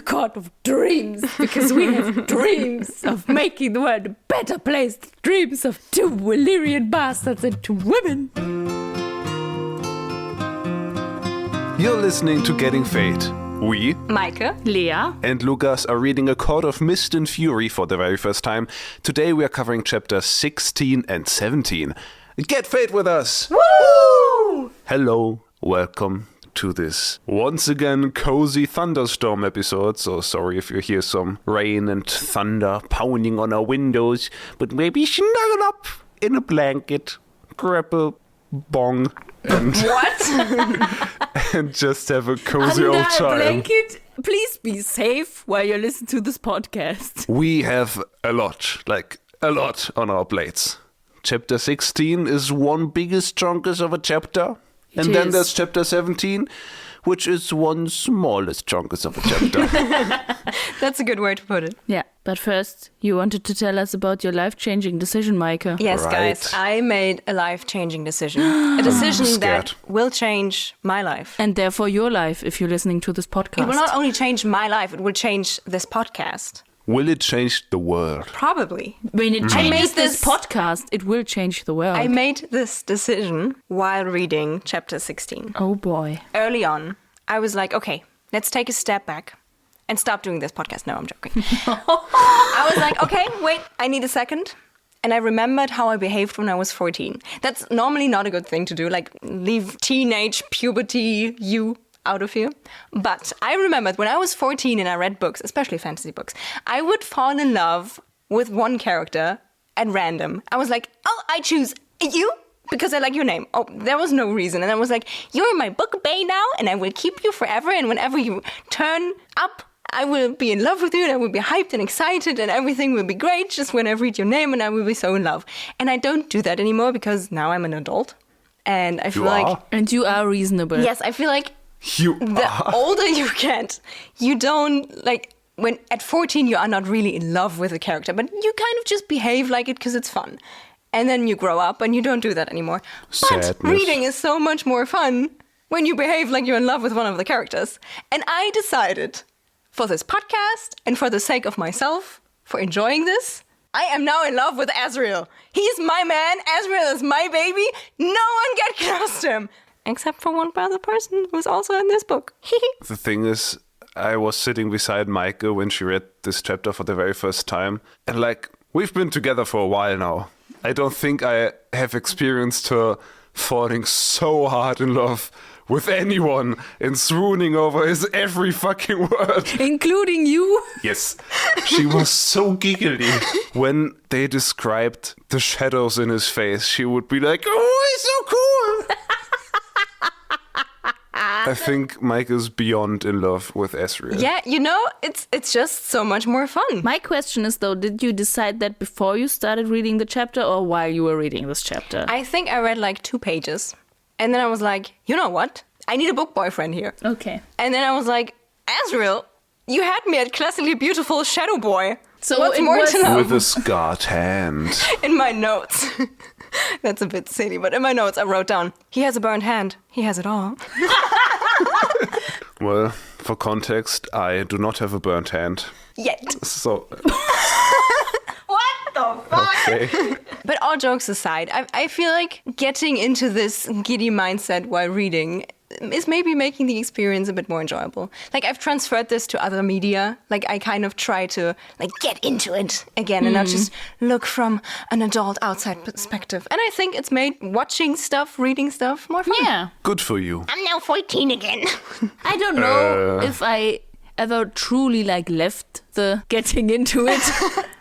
the god of dreams, because we have dreams of making the world a better place, dreams of 2 Valyrian bastards and 2 women. You're listening to Getting Fae'd. We, Meike, Lea, and Lukas are reading A Court of Mist and Fury for the very first time. Today we are covering chapters 16 and 17. Get Fae'd with us! Woo! Hello, welcome to this once again cozy thunderstorm episode. So sorry if you hear some rain and thunder pounding on our windows, but maybe snuggle up in a blanket, grab a bong, and and just have a cozy under old a time. blanket. Please be safe while you listen to this podcast. We have a lot on our plates. Chapter 16 is one biggest chunkus of a chapter. And then there's chapter 17, which is one smallest chunkus of a chapter. That's a good way to put it. Yeah, but first, you wanted to tell us about your life-changing decision, Meike. Yes, Right. guys, I made a life-changing decision. A decision that Scared. will change my life. And therefore your life, if you're listening to this podcast. It will not only change my life, it will change this podcast. Will it change the world? Probably. When it changes made this this- podcast, it will change the world. I made this decision while reading chapter 16. Oh boy. Early on, I was like, okay, let's take a step back and stop doing this podcast. No, I'm joking. I was like, okay, wait, I need a second. And I remembered how I behaved when I was 14. That's normally not a good thing to do, like leave teenage puberty you out of here. But I remembered when I was 14 and I read books, especially fantasy books, I would fall in love with one character at random. I was like, oh, I choose you because I like your name. Oh, there was no reason. And I was like, you're in my book bay now and I will keep you forever. And whenever you turn up, I will be in love with you and I will be hyped and excited and everything will be great just when I read your name and I will be so in love. And I don't do that anymore because now I'm an adult. And I feel like... And you are reasonable. Yes, I feel like You the are. older you get, you don't, like, when at 14 you are not really in love with a character, but you kind of just behave like it because it's fun. And then you grow up and you don't do that anymore. Sadness. But reading is so much more fun when you behave like you're in love with one of the characters. And I decided, for this podcast and for the sake of myself, for enjoying this, I am now in love with Azriel. He's my man. Azriel is my baby. No one get close to him. Except for one other person who's also in this book. The thing is, I was sitting beside Meike when she read this chapter for the very first time. And we've been together for a while now. I don't think I have experienced her falling so hard in love with anyone and swooning over his every fucking word. Including you. Yes, she was so giggly. When they described the shadows in his face, she would be like, oh, he's so cool. I think Mike is beyond in love with Azriel. Yeah, you know, it's just so much more fun. My question is though, did you decide that before you started reading the chapter or while you were reading this chapter? I think I read like 2 pages. And then I was like, you know what? I need a book boyfriend here. Okay. And then I was like, Azriel, you had me at classically beautiful shadow boy. So what's it more was- to know? With a scarred hand. In my notes. That's a bit silly, but in my notes I wrote down, he has a burned hand. He has it all. Well, for context, I do not have a burnt hand. Yet. So, What the fuck? okay. But all jokes aside, I feel like getting into this giddy mindset while reading is maybe making the experience a bit more enjoyable. Like, I've transferred this to other media. Like, I kind of try to, get into it again and not just look from an adult outside perspective. And I think it's made watching stuff, reading stuff more fun. Yeah. Good for you. I'm now 14 again. I don't know if I ever truly left the getting into it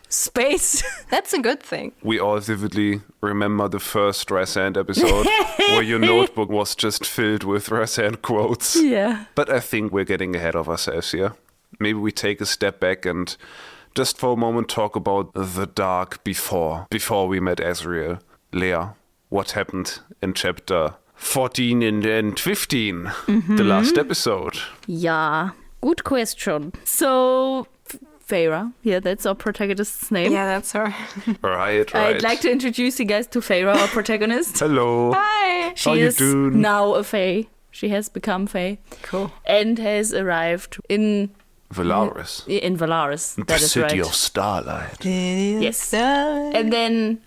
space. That's a good thing. We all vividly remember the first Razand episode where your notebook was just filled with Razand quotes. Yeah. But I think we're getting ahead of ourselves here. Maybe we take a step back and just for a moment talk about the dark before we met Azriel. Lea, what happened in chapter 14 and 15, the last episode? Yeah. Good question. So, Feyre, yeah, that's our protagonist's name. Yeah, that's her. Right. I'd like to introduce you guys to Feyre, our protagonist. Hello. Hi. She How you is doing? now a Fae. She has become Fae. Cool. And has arrived in Valaris. In Valaris. The That is city right. of starlight. Yes. And then...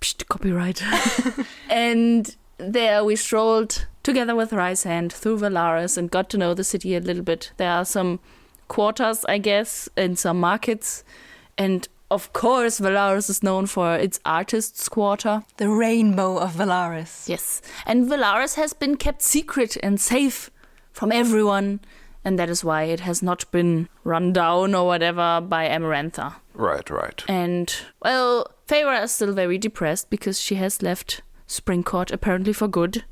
Psst, copyright. And there we strolled together with Rysand through Valaris and got to know the city a little bit. There are some quarters, I guess, and some markets. And of course, Valaris is known for its artists' quarter. The rainbow of Valaris. Yes. And Valaris has been kept secret and safe from everyone. And that is why it has not been run down or whatever by Amarantha. Right. And, well, Feyre is still very depressed because she has left Springcourt apparently for good.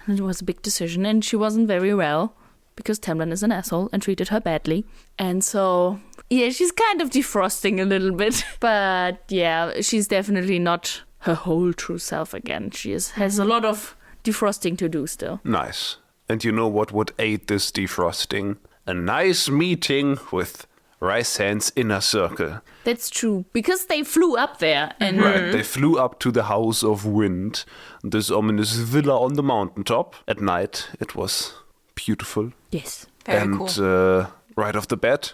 And it was a big decision. And she wasn't very well because Tamlin is an asshole and treated her badly. And so, yeah, she's kind of defrosting a little bit. But, yeah, she's definitely not her whole true self again. She has a lot of defrosting to do still. Nice. And you know what would aid this defrosting? A nice meeting with Rysand's inner circle. That's true, because they flew up there. And Right, they flew up to the House of Wind, this ominous villa on the mountaintop. At night, it was beautiful. yes. Very cool. And right off the bat,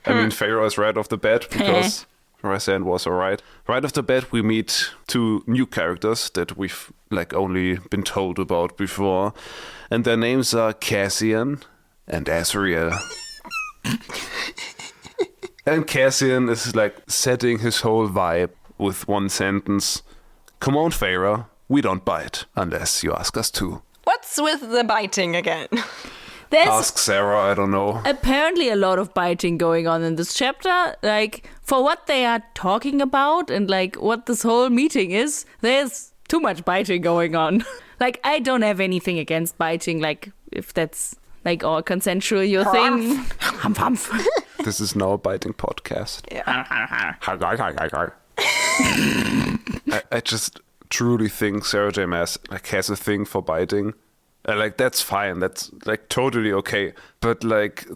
I mean, Feyre is right off the bat because Rysand was alright. Right off the bat, we meet two new characters that we've only been told about before, and their names are Cassian and Azriel. And Cassian is setting his whole vibe with one sentence: "Come on, Feyre, we don't bite unless you ask us to." What's with the biting again? There's Ask Sarah, I don't know. apparently a lot of biting going on in this chapter. For what they are talking about and what this whole meeting is, there's too much biting going on. I don't have anything against biting, if that's all consensual your thing. Humph, humph. This is now a biting podcast. I just truly think Sarah J. Maas has a thing for biting. That's fine. That's totally okay. But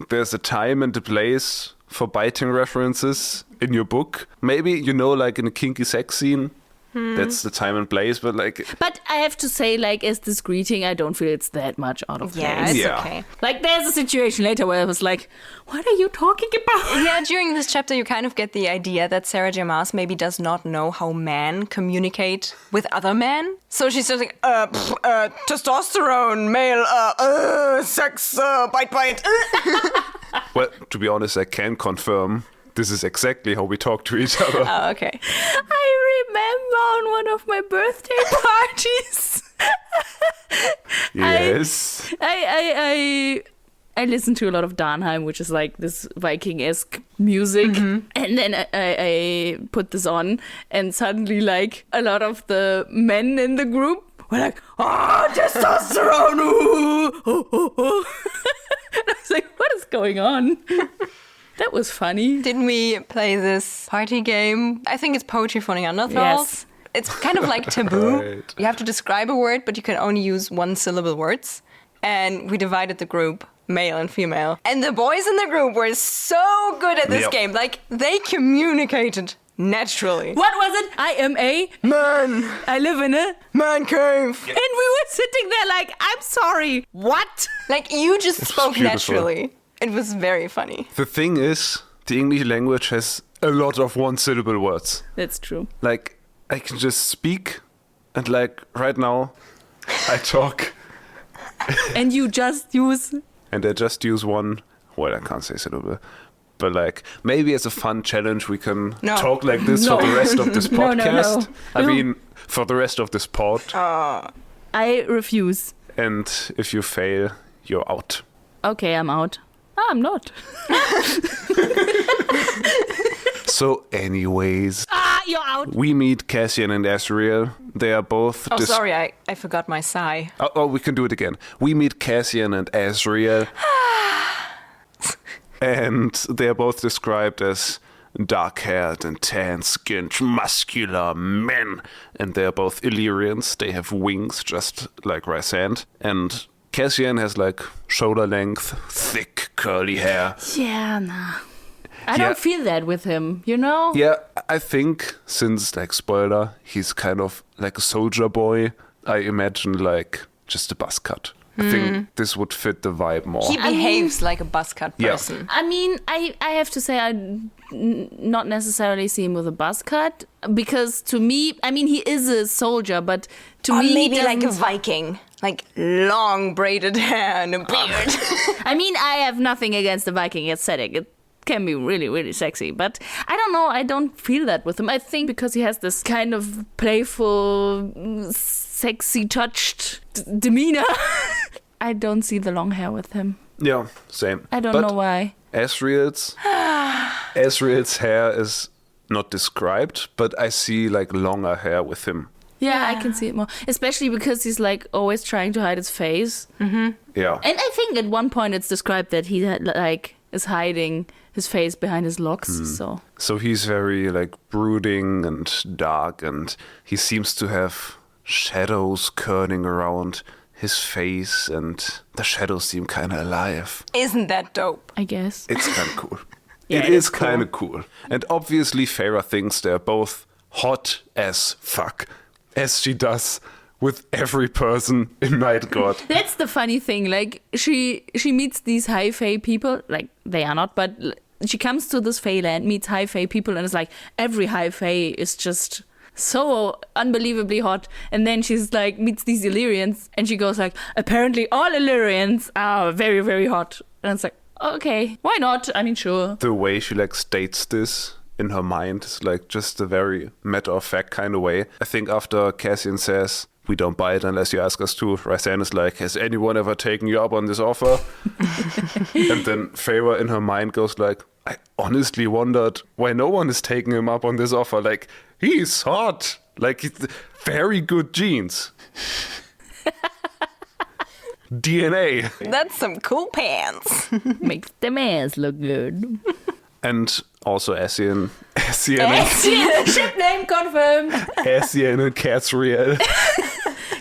there's a time and a place for biting references in your book. Maybe, in a kinky sex scene. That's the time and place, but But I have to say, as this greeting, I don't feel it's that much out of Yeah, place. it's Yeah. okay. There's a situation later where I was like, what are you talking about? Yeah, during this chapter, you kind of get the idea that Sarah J. Maas maybe does not know how men communicate with other men. So she's just testosterone, male, sex, bite. well, to be honest, I can confirm this is exactly how we talk to each other. Oh, okay. I remember on one of my birthday parties. Yes. I listen to a lot of Darnheim, which is this Viking-esque music. And then I put this on, and suddenly a lot of the men in the group were like, "Oh, testosterone!" And I was like, what is going on? That was funny. Didn't we play this party game? I think it's Poetry for Neanderthals. Yes. It's kind of like Taboo. Right. You have to describe a word, but you can only use one-syllable words. And we divided the group, male and female. And the boys in the group were so good at this Yep. game. They communicated naturally. What was it? I am a Man! I live in a Man cave! And we were sitting there I'm sorry. What? You just spoke beautiful. naturally. It was very funny. The thing is, the English language has a lot of one-syllable words. That's true. I can just speak, and right now, I talk, And you just use and I just use one. Well, I can't say syllable, but maybe as a fun challenge, we can No. talk like this No. for the rest of this No, podcast. no. I No. mean, for the rest of this pod. I refuse. And if you fail, you're out. Okay, I'm out. I'm not. So, anyways, You're out. we meet Cassian and Azriel. They are both. Oh, sorry, I forgot my sigh. Oh, we can do it again. We meet Cassian and Azriel. And they are both described as dark-haired and tan-skinned, muscular men. And they are both Illyrians. They have wings, just like Rysand. And Cassian has shoulder-length, thick, curly hair. Yeah, nah. I Yeah. don't feel that with him, you know? Yeah, I think since, spoiler, he's kind of like a soldier boy, I imagine, just a buzz cut. I think this would fit the vibe more. He behaves like a buzzcut Yeah. person. I mean, I have to say not necessarily see him with a buzz cut, because to me, I mean, he is a soldier, but to Or me, he maybe like a doesn't- Viking. Like long braided hair and a beard. I mean, I have nothing against the Viking aesthetic. It can be really, really sexy. But I don't know. I don't feel that with him. I think because he has this kind of playful, sexy touched demeanor. I don't see the long hair with him. Yeah, same. I don't But know why. Asriel's hair is not described, but I see like longer hair with him. Yeah, I can see it more. Especially because he's like always trying to hide his face. Yeah. And I think at one point it's described that he like is hiding his face behind his locks. So he's very like brooding and dark, and he seems to have shadows curling around his face, and the shadows seem kind of alive. Isn't that dope? I guess. It's kind of cool. Yeah, it is kind of cool. And obviously Feyre thinks they're both hot as fuck, as she does with every person in Night God. That's the funny thing. Like she meets these high fae people. Like they are not, but she comes to this fae land, meets high fae people, and it's like every high fae is just so unbelievably hot. And then she's like meets these Illyrians, and she goes like, apparently all Illyrians are very, very hot. And it's like, okay, why not? I mean, sure. The way she like states this in her mind is like just a very matter-of-fact kind of way. I think after Cassian says, "We don't buy it unless you ask us to," Rysand is like, "Has anyone ever taken you up on this offer?" And then Feyre in her mind goes like, "I honestly wondered why no one is taking him up on this offer. Like, he's hot. Like, he's very good genes. DNA." That's some cool pants. Makes the ass look good. And also Essien Ship name confirmed. and Casriel.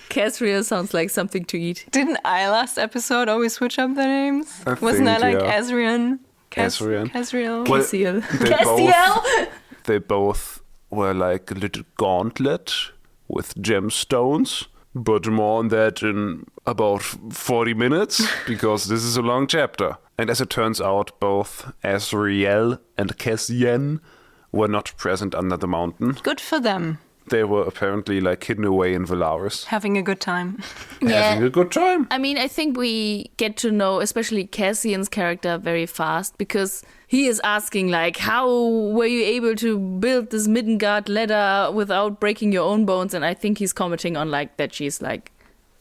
Casriel sounds like something to eat. Didn't I last episode always switch up their names? I Wasn't that think, like yeah. Asriel? Asriel. Casriel? Well, Cassiel. They they both were like a little gauntlet with gemstones, but more on that in about 40 minutes, because this is a long chapter. And as it turns out, both Asriel and Cassian were not present under the mountain. Good for them. They were apparently like hidden away in Valaris, Having a good time. having a good time. I mean, I think we get to know, especially Cassian's character, very fast, because he is asking, like, how were you able to build this Middengard ladder without breaking your own bones? And I think he's commenting on, like, that she's, like,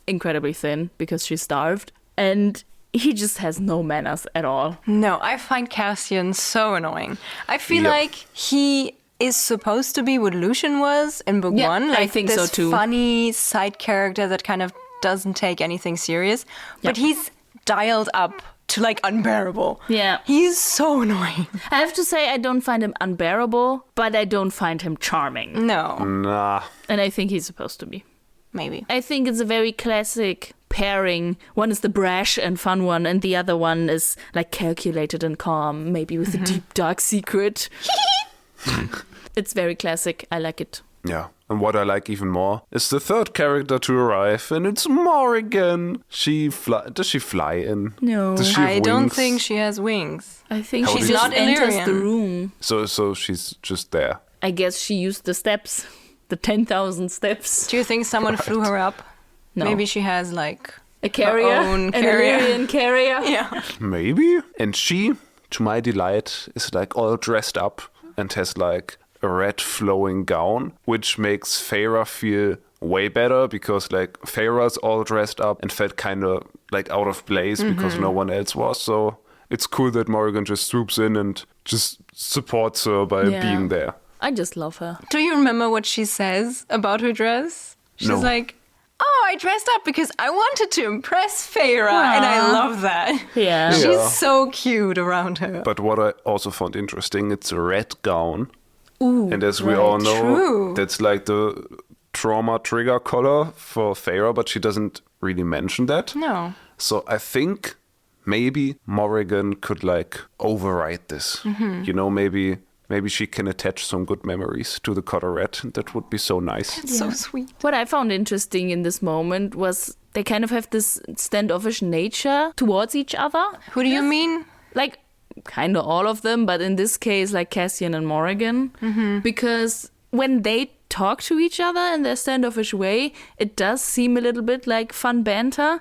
incredibly thin because she's starved. And he just has no manners at all. No, I find Cassian so annoying. I feel Yep. like he is supposed to be what Lucian was in book Yeah, one. Like I think so this too. funny side character that kind of doesn't take anything serious. But he's dialed up to like unbearable. Yeah. He's so annoying. I have to say, I don't find him unbearable, but I don't find him charming. No, Nah. And I think he's supposed to be. maybe. I think it's a very classic pairing. One is the brash and fun one, and the other one is like calculated and calm, maybe with a deep dark secret. It's very classic. I like it. Yeah. And what I like even more is the third character to arrive, and it's Morrigan. Does she fly in? No. Does she have I don't wings? think she has wings. I think How she did just she- enters Illyrian. the room. So she's just there. I guess she used the steps, the 10,000 steps. Do you think someone flew her up? No. Maybe she has like A carrier, own an carrier. Illyrian carrier. yeah. Maybe. And she, to my delight, is like all dressed up and has like a red flowing gown, which makes Feyre feel way better, because like Feyre's all dressed up and felt kind of like out of place because no one else was. So it's cool that Morrigan just swoops in and just supports her by Yeah. being there. I just love her. Do you remember what she says about her dress? She's No. like, "Oh, I dressed up because I wanted to impress Feyre," and I love that. Yeah. Yeah. She's so cute around her. But what I also found interesting, it's a red gown. Ooh, And as we all know, True. that's like the trauma trigger color for Feyre, but she doesn't really mention that. No. So I think maybe Morrigan could like override this. You know, maybe Maybe she can attach some good memories to the color red. That would be so nice. It's so sweet. What I found interesting in this moment was they kind of have this standoffish nature towards each other. Who do you mean? Like, kind of all of them, but in this case, like Cassian and Morrigan. Because when they talk to each other in their standoffish way, it does seem a little bit like fun banter.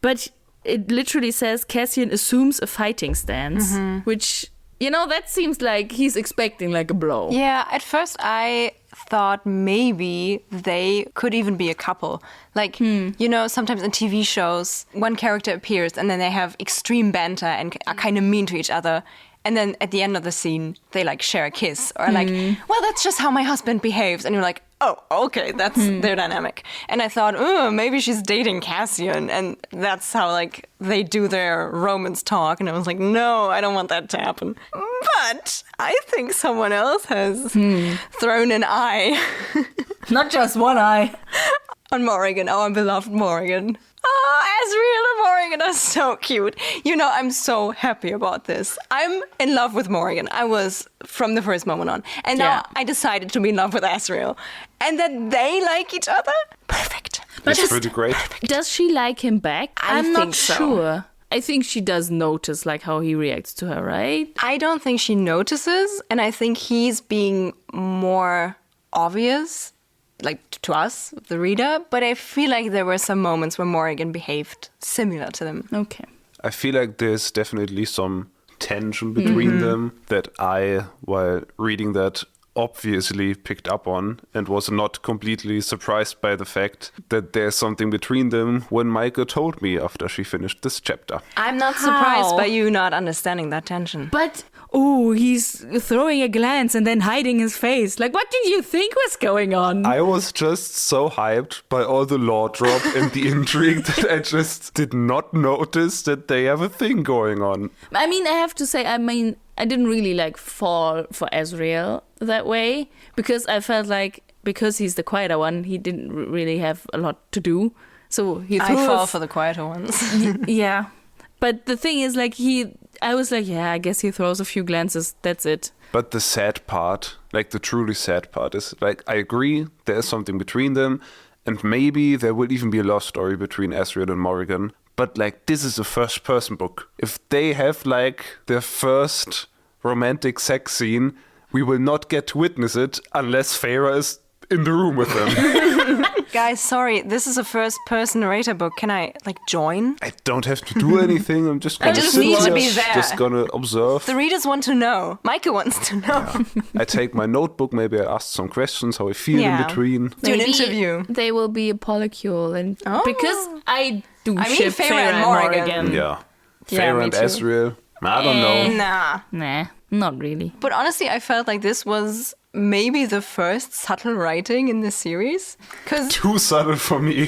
But it literally says Cassian assumes a fighting stance, which... that seems like he's expecting like a blow. Yeah, at first I thought maybe they could even be a couple. Like, sometimes in TV shows, one character appears and then they have extreme banter and are kind of mean to each other. And then at the end of the scene, they like share a kiss or like, well, that's just how my husband behaves. And you're like, oh, okay, that's their dynamic. And I thought, oh, maybe she's dating Cassian. And that's how like they do their romance talk. And I was like, no, I don't want that to happen. But I think someone else has thrown an eye. Not just one eye. On Morrigan, our beloved Morrigan. Oh, Asriel and Morrigan are so cute. I'm so happy about this. I'm in love with Morrigan. I was from the first moment on. And now I decided to be in love with Asriel. And that they like each other? Perfect. That's pretty great. Does she like him back? I'm think not so. sure. I think she does notice like how he reacts to her, right? I don't think she notices. And I think he's being more obvious, like to us, the reader. But I feel like there were some moments where Morrigan behaved similar to them. Okay. I feel like there's definitely some tension between them that I, while reading that, obviously picked up on and was not completely surprised by the fact that there's something between them when Meike told me after she finished this chapter. I'm not surprised by you not understanding that tension. But, he's throwing a glance and then hiding his face. Like, what did you think was going on? I was just so hyped by all the lore drop and the intrigue that I just did not notice that they have a thing going on. I mean, I have to say, I didn't really like fall for Asriel that way because I felt like because he's the quieter one, he didn't really have a lot to do. So he threw I fall for the quieter ones. Yeah. But the thing is, like, I was like, yeah, I guess he throws a few glances. That's it. But the sad part, like the truly sad part is, like, I agree there's something between them and maybe there will even be a love story between Asriel and Morrigan. But, like, this is a first-person book. If they have, like, their first romantic sex scene, we will not get to witness it unless Feyre is in the room with them. Guys, sorry, this is a first-person narrator book. Can I, like, join? I don't have to do anything. I'm just gonna just sit need to here, be there. just gonna observe. The readers want to know. Meike wants to know. I take my notebook, maybe I ask some questions, how I feel in between. Do an Maybe interview. They will be a polycule. And because I do I mean, ship Feyre Feyre and and Morrigan. Morrigan. Yeah. Yeah, Feyre me and too. Asriel. I don't know. Nah. Not really. But honestly, I felt like this was maybe the first subtle writing in the series. Because Too subtle for me.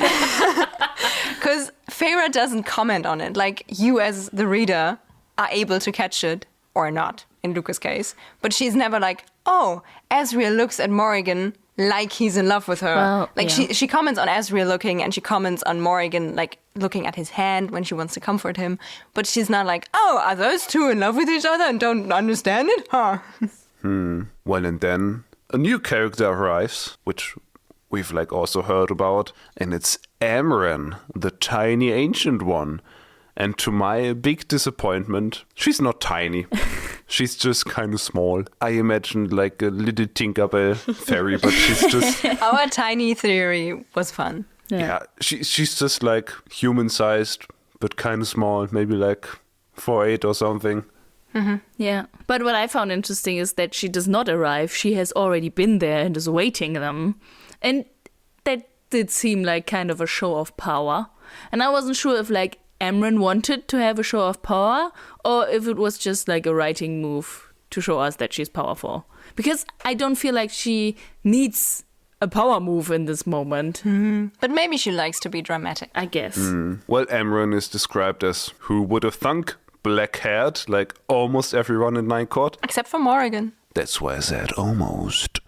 Feyre doesn't comment on it. Like, you as the reader are able to catch it, or not, in Lukas' case. But she's never like, oh, Asriel looks at Morrigan like he's in love with her. Well, like, yeah. she comments on Asriel looking, and she comments on Morrigan, like, looking at his hand when she wants to comfort him. But she's not like, oh, are those two in love with each other and don't understand it? Huh. Well, and then a new character arrives, which we've like also heard about, and it's Amren, the tiny ancient one. And to my big disappointment, she's not tiny. She's just kind of small. I imagined like a little Tinkerbell fairy, but she's just... Our tiny theory was fun. Yeah, she's just like human-sized, but kind of small, maybe like 4'8" or something. Yeah. But what I found interesting is that she does not arrive. She has already been there and is awaiting them. And that did seem like kind of a show of power. And I wasn't sure if like Amren wanted to have a show of power or if it was just like a writing move to show us that she's powerful. Because I don't feel like she needs a power move in this moment. But maybe she likes to be dramatic. I guess. Well, Amren is described as, who would have thunk, black-haired, like almost everyone in Nine Court. Except for Morrigan. That's why I said almost.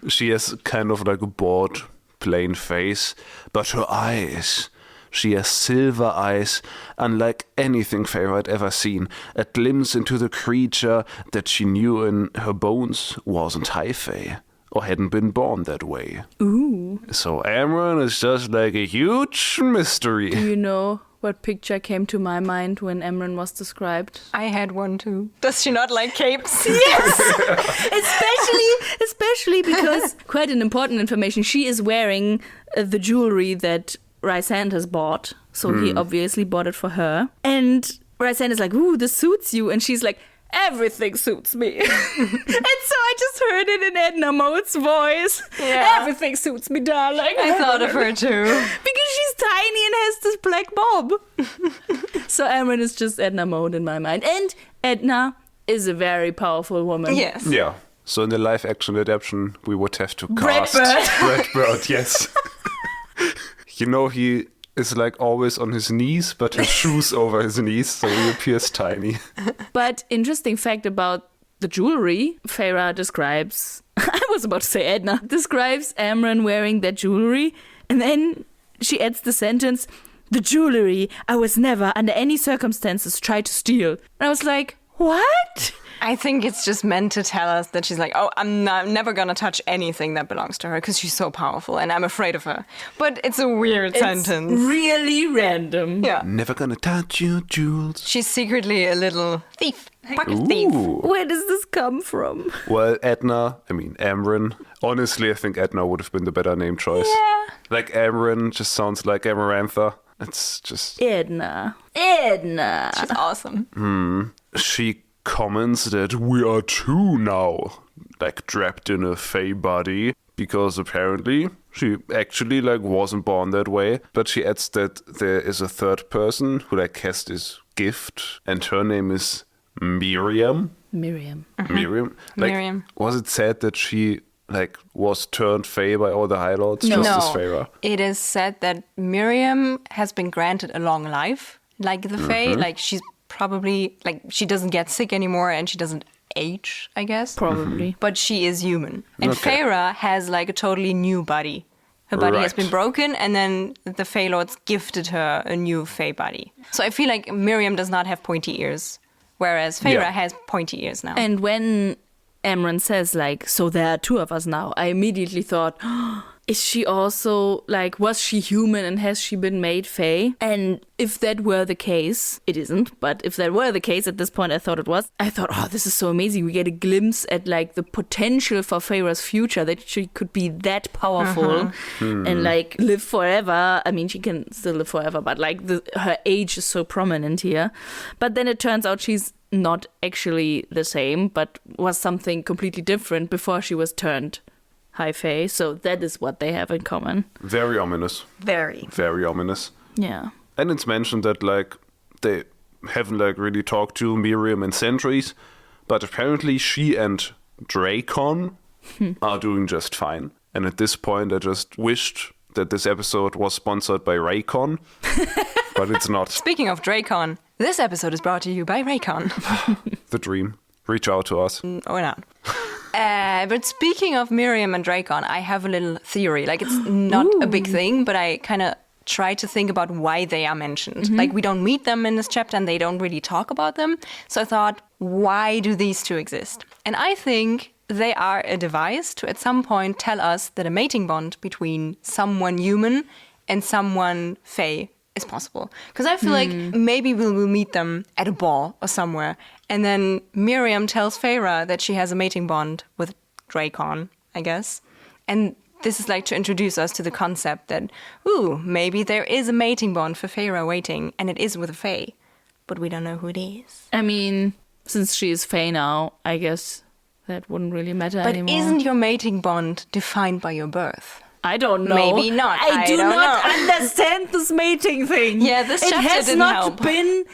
She has kind of like a bored, plain face, but her eyes, She has silver eyes, unlike anything Fae'd had ever seen. A glimpse into the creature that she knew in her bones wasn't high Fae, or hadn't been born that way. Ooh. So Amren is just like a huge mystery. Do you know what picture came to my mind when Amren was described? I had one too. Does she not like capes? Yes! especially because, quite an important information, she is wearing the jewelry that Rysand has bought. So he obviously bought it for her. And Rysand is like, ooh, this suits you. And she's like, everything suits me. And so I just heard it in Edna Mode's voice. Yeah. Everything suits me, darling. I thought of her too. Because she's tiny and has this black bob. So Amren is just Edna Mode in my mind. And Edna is a very powerful woman. Yes. Yeah. So in the live-action adaptation, we would have to cast Brad Brad Bird, yes. You know, he is like always on his knees, but has shoes over his knees, so he appears tiny. But interesting fact about the jewelry, Feyre describes, I was about to say Edna, describes Amren wearing that jewelry, and then she adds the sentence, the jewelry I was never, under any circumstances, try to steal. And I was like, what? I think it's just meant to tell us that she's like, oh, I'm never gonna touch anything that belongs to her because she's so powerful and I'm afraid of her. But it's a weird sentence. Really random. Yeah. Never gonna touch your jewels. She's secretly a little thief. Pocket thief. Ooh. Where does this come from? Well, Amren. Honestly, I think Edna would have been the better name choice. Yeah. Like Amren just sounds like Amarantha. It's just... Edna. She's awesome. She comments that we are two now, like trapped in a Fae body, because apparently she actually like wasn't born that way. But she adds that there is a third person who like has this gift, and her name is Miriam. Miriam. Like, Miriam. Was it said that she like was turned Fae by all the High Lords, No. just as No. Feyre? It is said that Miriam has been granted a long life, like the Fae. Like she's probably, like she doesn't get sick anymore and she doesn't age, I guess. Probably. But she is human. And Okay. Feyre has like a totally new body. Her body has Right. been broken and then the Fae Lords gifted her a new Fae body. So I feel like Miriam does not have pointy ears, whereas Feyre Yeah. has pointy ears now. And when Amren says, like, so there are two of us now, I immediately thought, is she also, like, was she human and has she been made Fae? And if that were the case, it isn't, but if that were the case at this point, I thought it was. I thought, oh, this is so amazing. We get a glimpse at, like, the potential for Feyre's future, that she could be that powerful and, like, live forever. I mean, she can still live forever, but, like, her age is so prominent here. But then it turns out she's not actually the same, but was something completely different before she was turned High Fae. So that is what they have in common. Very ominous. Very. Very ominous. Yeah. And it's mentioned that like they haven't like really talked to Miriam in centuries, but apparently she and Dracon are doing just fine. And at this point, I just wished that this episode was sponsored by Raycon, but it's not. Speaking of Dracon, this episode is brought to you by Raycon. The dream. Reach out to us. Or not. But speaking of Miriam and Dracon, I have a little theory. Like, it's not a big thing, but I kind of try to think about why they are mentioned. Like, we don't meet them in this chapter and they don't really talk about them. So I thought, why do these two exist? And I think they are a device to at some point tell us that a mating bond between someone human and someone Fae is possible. Because I feel like maybe we will meet them at a ball or somewhere. And then Miriam tells Feyre that she has a mating bond with Dracon, I guess. And this is like to introduce us to the concept that, ooh, maybe there is a mating bond for Feyre waiting, and it is with a Fae. But we don't know who it is. I mean, since she is Fae now, I guess that wouldn't really matter But anymore. isn't your mating bond defined by your birth? I don't know. Maybe not. I do don't not know. understand this mating thing. Yeah, this it chapter has didn't not help. been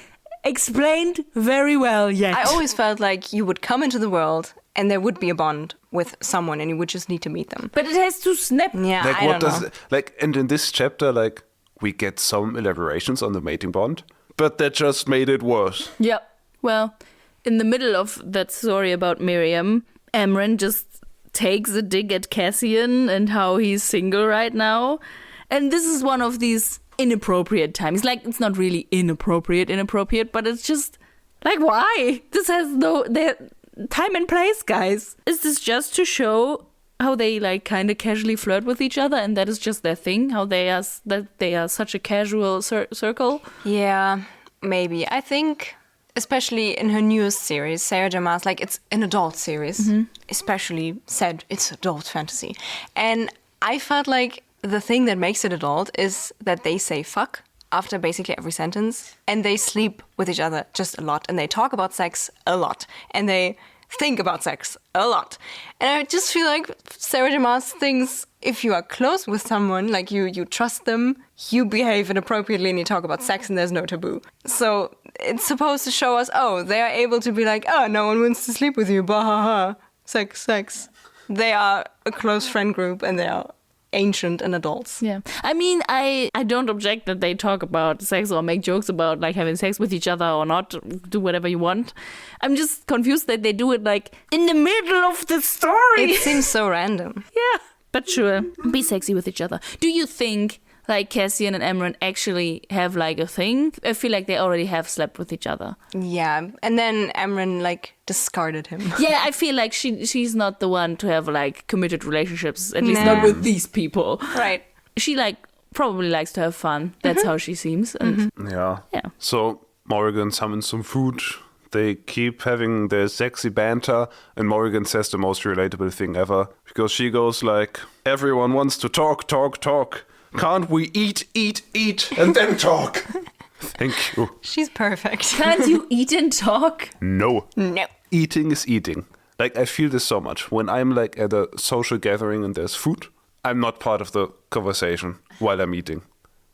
explained very well yet. I always felt like you would come into the world and there would be a bond with someone and you would just need to meet them. But it has to snap. Yeah, Like I what don't does know. like and in this chapter like we get some elaborations on the mating bond, but that just made it worse. Yeah. Well, in the middle of that story about Miriam, Amren just takes a dig at Cassian and how he's single right now. And this is one of these inappropriate times. Like, it's not really inappropriate, but it's just like, why? This has no time and place, guys. Is this just to show how they like kind of casually flirt with each other, and that is just their thing? How they are such a casual circle? Yeah, maybe. I think, especially in her newest series, Sarah J. Maas, like, it's an adult series, especially said it's adult fantasy. And I felt like the thing that makes it adult is that they say fuck after basically every sentence, and they sleep with each other just a lot, and they talk about sex a lot, and they think about sex a lot. And I just feel like Sarah J. Maas thinks if you are close with someone, like you trust them, you behave inappropriately and you talk about sex and there's no taboo. So it's supposed to show us, oh, they are able to be like, oh, no one wants to sleep with you, bah ha ha, sex. They are a close friend group and they are ancient and adults. Yeah. I mean, I don't object that they talk about sex or make jokes about like having sex with each other or not, do whatever you want. I'm just confused that they do it like in the middle of the story. It seems so random. Yeah. But sure, be sexy with each other. Do you think like Cassian and Amren actually have like a thing? I feel like they already have slept with each other. Yeah. And then Amren like discarded him. Yeah, I feel like she's not the one to have like committed relationships, at least not with these people. Right. She like probably likes to have fun. That's how she seems. And Yeah. Yeah. So Morrigan summons some food. They keep having their sexy banter, and Morrigan says the most relatable thing ever, because she goes like, everyone wants to talk. Can't we eat, and then talk? Thank you. She's perfect. can't you eat and talk? No. No. Eating is eating. Like, I feel this so much. When I'm like at a social gathering and there's food, I'm not part of the conversation while I'm eating.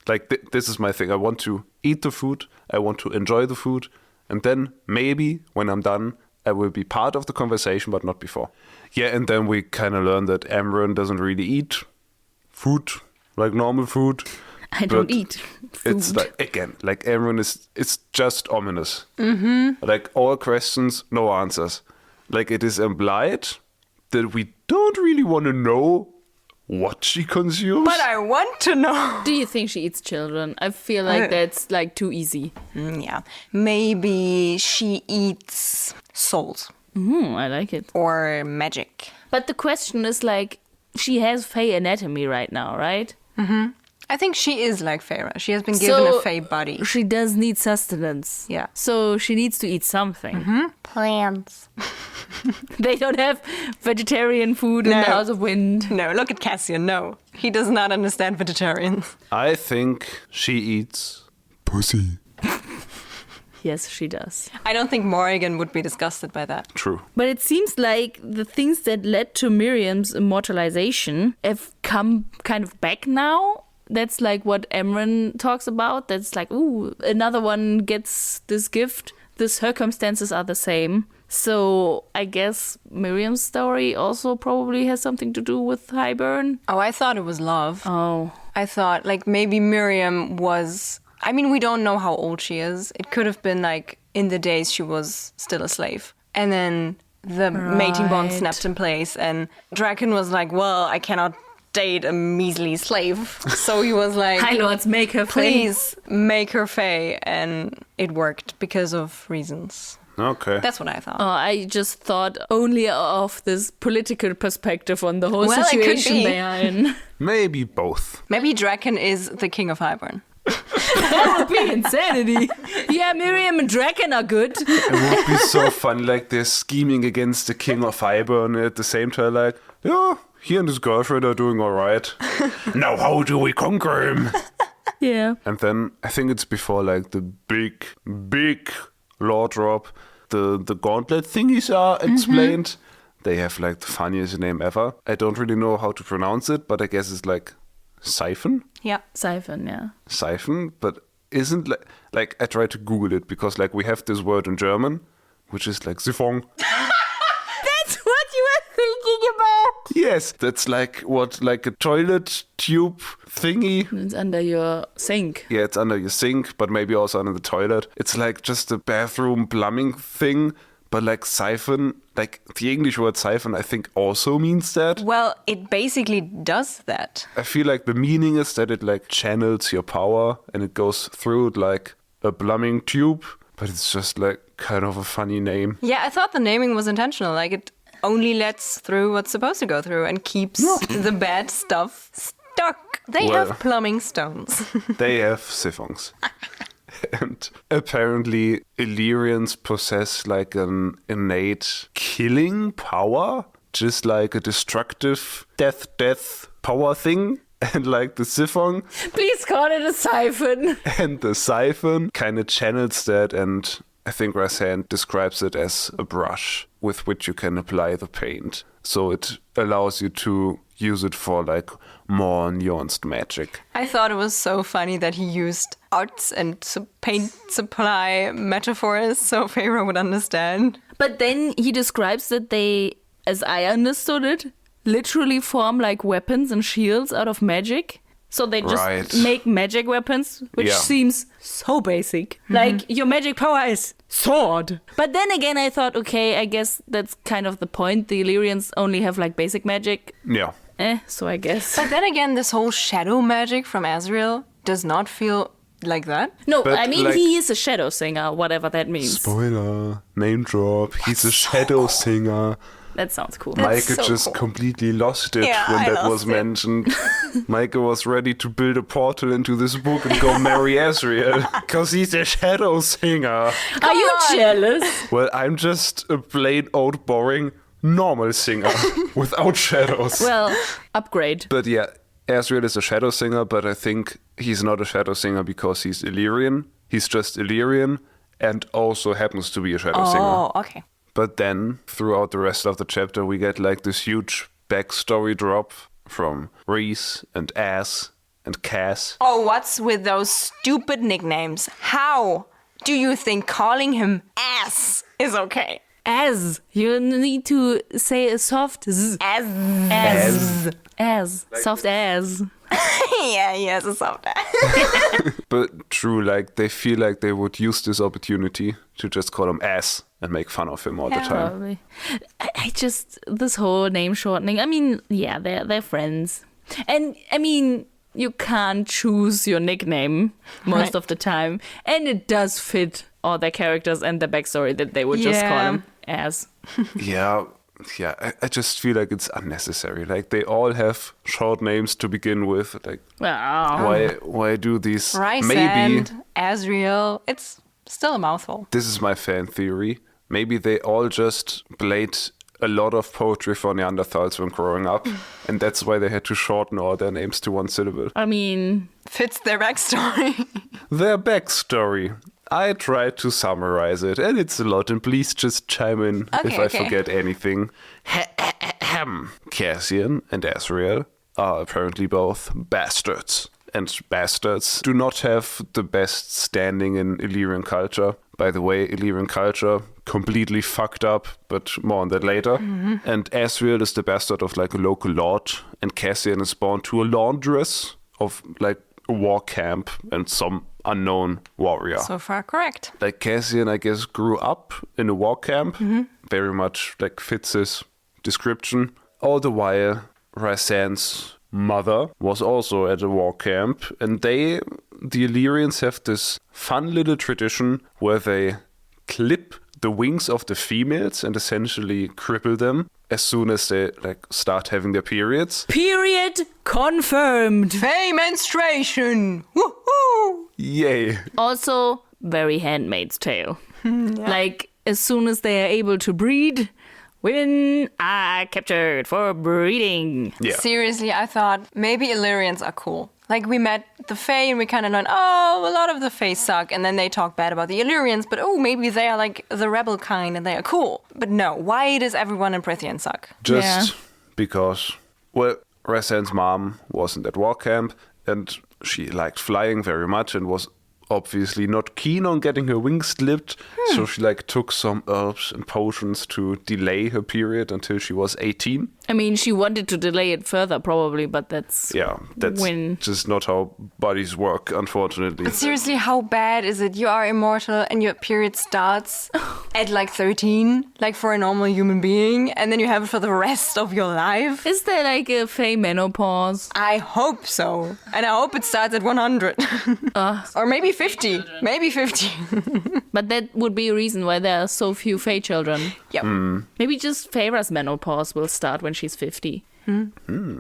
Like, this is my thing. I want to eat the food. I want to enjoy the food. And then maybe when I'm done, I will be part of the conversation, but not before. Yeah, and then we kind of learn that Amren doesn't really eat food, like normal food. I don't eat food. It's like, again, like Amren it's just ominous. Like all questions, no answers. Like it is implied that we don't really want to know what she consumes. But I want to know. Do you think she eats children? I feel like that's like too easy. Yeah. Maybe she eats souls. I like it. Or magic. But the question is like, she has Fae anatomy right now, right? I think she is like Feyre. She has been given a Fae body. She does need sustenance. Yeah. So she needs to eat something. Plants. They don't have vegetarian food in the House of Wind. No, look at Cassian. No. He does not understand vegetarians. I think she eats pussy. Yes, she does. I don't think Morrigan would be disgusted by that. True. But it seems like the things that led to Miriam's immortalization have come kind of back now. That's like what Amren talks about. That's like, ooh, another one gets this gift. The circumstances are the same. So I guess Miriam's story also probably has something to do with Highburn. Oh, I thought it was love. Oh. I thought like maybe Miriam was... I mean, we don't know how old she is. It could have been like in the days she was still a slave. And then the mating bond snapped in place. And Draken was like, well, I cannot date a measly slave. So he was like, High Lords, make her Fae. please make her Fae. And it worked because of reasons. Okay. That's what I thought. Oh, I just thought only of this political perspective on the whole Well, it could situation be. they are in. Maybe both. Maybe Draken is the king of Highburn. That would be insanity. Yeah, Miriam and Draken are good. It would be so fun, like they're scheming against the king of Highburn at the same time, like, yeah, he and his girlfriend are doing all right. Now how do we conquer him? Yeah. And then I think it's before like the big lore drop, the gauntlet thingies are explained. They have like the funniest name ever. I don't really know how to pronounce it, but I guess it's like Siphon? Yeah. Siphon, yeah. Siphon, but isn't like I tried to Google it because like we have this word in German, which is like Siphon. That's what you were thinking about. Yes, that's like a toilet tube thingy. It's under your sink. Yeah, it's under your sink, but maybe also under the toilet. It's like just a bathroom plumbing thing, But like siphon, like the English word siphon, I think also means that. Well, it basically does that. I feel like the meaning is that it like channels your power and it goes through it like a plumbing tube. But it's just like kind of a funny name. Yeah, I thought the naming was intentional. Like it only lets through what's supposed to go through and keeps the bad stuff stuck. They have plumbing stones. They have siphons. And apparently Illyrians possess like an innate killing power, just like a destructive death power thing. And like the siphon. Please call it a siphon. And the siphon kind of channels that, and I think Rasan describes it as a brush with which you can apply the paint. So it allows you to use it for like more nuanced magic. I thought it was so funny that he used arts and paint supply metaphors so Pharaoh would understand. But then he describes that they, as I understood it, literally form like weapons and shields out of magic. So they just make magic weapons, which seems so basic. Like, your magic power is sword. But then again, I thought, okay, I guess that's kind of the point. The Illyrians only have like basic magic. Yeah. So I guess. But then again, this whole shadow magic from Azrael does not feel like that. No, but I mean, like, he is a shadow singer, whatever that means. Spoiler, name drop, he's a shadow singer. That sounds cool. Meike so just cool. completely lost it Yeah, when I that was lost it. mentioned. Meike was ready to build a portal into this book and go marry Azrael, because he's a shadow singer. Are you jealous? Well, I'm just a plain old boring normal singer without shadows. Well, upgrade. But yeah, Azrael is a shadow singer, but I think he's not a shadow singer because he's Illyrian. He's just Illyrian and also happens to be a shadow singer. Oh, okay. But then, throughout the rest of the chapter, we get like this huge backstory drop from Reese and Ass and Cass. Oh, what's with those stupid nicknames? How do you think calling him ass is okay? As. You need to say a soft z. As. Soft as. Yeah, he has a soft ass. But true, like they feel like they would use this opportunity to just call him Ass and make fun of him all the time. Probably. I just, this whole name shortening, I mean, yeah, they're friends. And, I mean, you can't choose your nickname most of the time. And it does fit all their characters and their backstory that they would just call him As. Yeah, I just feel like it's unnecessary. Like they all have short names to begin with. Like why do these? Rice Maybe and Azrael. It's still a mouthful. This is my fan theory. Maybe they all just played a lot of poetry for Neanderthals when growing up, and that's why they had to shorten all their names to one syllable. I mean, Fits their backstory. Their backstory. I tried to summarize it, and it's a lot, and please just chime in if I forget anything. Cassian and Azrael are apparently both bastards. And bastards do not have the best standing in Illyrian culture. By the way, Illyrian culture completely fucked up, but more on that later. And Azrael is the bastard of like a local lord, and Cassian is born to a laundress of like a war camp and some unknown warrior. So far, correct. Like Cassian, I guess, grew up in a war camp, very much like fits his description. All the while, Rasan's mother was also at a war camp, and the Illyrians have this fun little tradition where they clip the wings of the females and essentially cripple them as soon as they like start having their periods. period confirmed. Fae menstruation. Woohoo! Yay. Also, very Handmaid's Tale. Like, as soon as they are able to breed, women are captured for breeding. Yeah. Seriously, I thought maybe Illyrians are cool. Like, we met the Fae and we kind of learned, oh, a lot of the Fae suck. And then they talk bad about the Illyrians, but oh, maybe they are like the rebel kind and they are cool. But no, why does everyone in Prythian suck? Just because, well, Rasan's mom wasn't at war camp and she liked flying very much and was obviously not keen on getting her wings clipped, so she like took some herbs and potions to delay her period until she was 18. I mean, she wanted to delay it further, probably, but that's just not how bodies work, unfortunately. But seriously, how bad is it? You are immortal and your period starts at like 13, like for a normal human being, and then you have it for the rest of your life. Is there like a Fae menopause? I hope so. And I hope it starts at 100. Or maybe 50. Maybe 50. But that would be a reason why there are so few Fae children. Yep. Maybe just Feyre's menopause will start when she's 50. And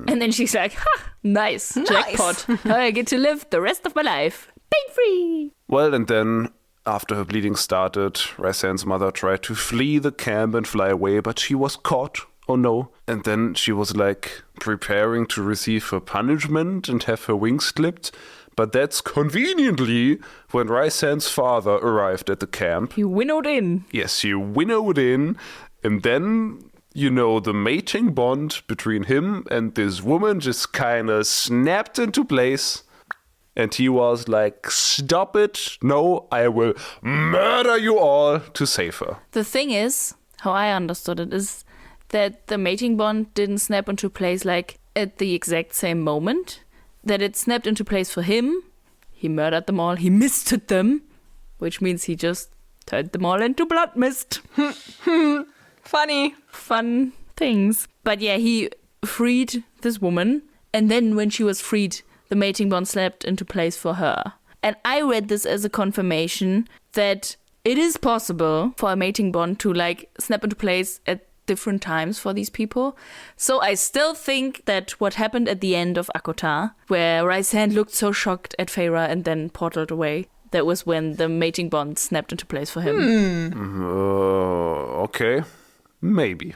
then she's like, ha, nice. Jackpot. I get to live the rest of my life. Pain-free. Well, and then after her bleeding started, Rysand's mother tried to flee the camp and fly away, but she was caught. Oh no. And then she was like preparing to receive her punishment and have her wings clipped. But that's conveniently when Rysand's father arrived at the camp. He winnowed in. Yes, he winnowed in. And then, you know, the mating bond between him and this woman just kind of snapped into place. And he was like, stop it. No, I will murder you all to save her. The thing is, how I understood it is that the mating bond didn't snap into place like at the exact same moment. That it snapped into place for him. He murdered them all. He misted them, which means he just turned them all into blood mist. Funny. Fun things. But yeah, he freed this woman. And then when she was freed, the mating bond snapped into place for her. And I read this as a confirmation that it is possible for a mating bond to like snap into place at different times for these people. So I still think that what happened at the end of ACOTAR, where Rysand looked so shocked at Feyre and then portaled away, that was when the mating bond snapped into place for him. Okay. Maybe.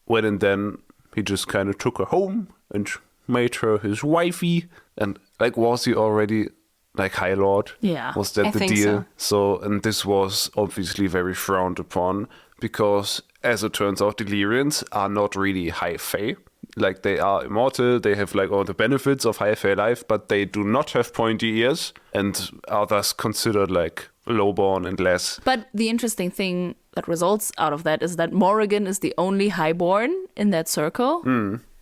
Well, and then he just kind of took her home and made her his wifey. And like, was he already like High Lord? Yeah. Was that I the think deal? So, and this was obviously very frowned upon because, as it turns out, the Illyrians are not really high fae. Like, they are immortal, they have like all the benefits of high fae life, but they do not have pointy ears and are thus considered like lowborn and less. But the interesting thing that results out of that is that Morrigan is the only highborn in that circle.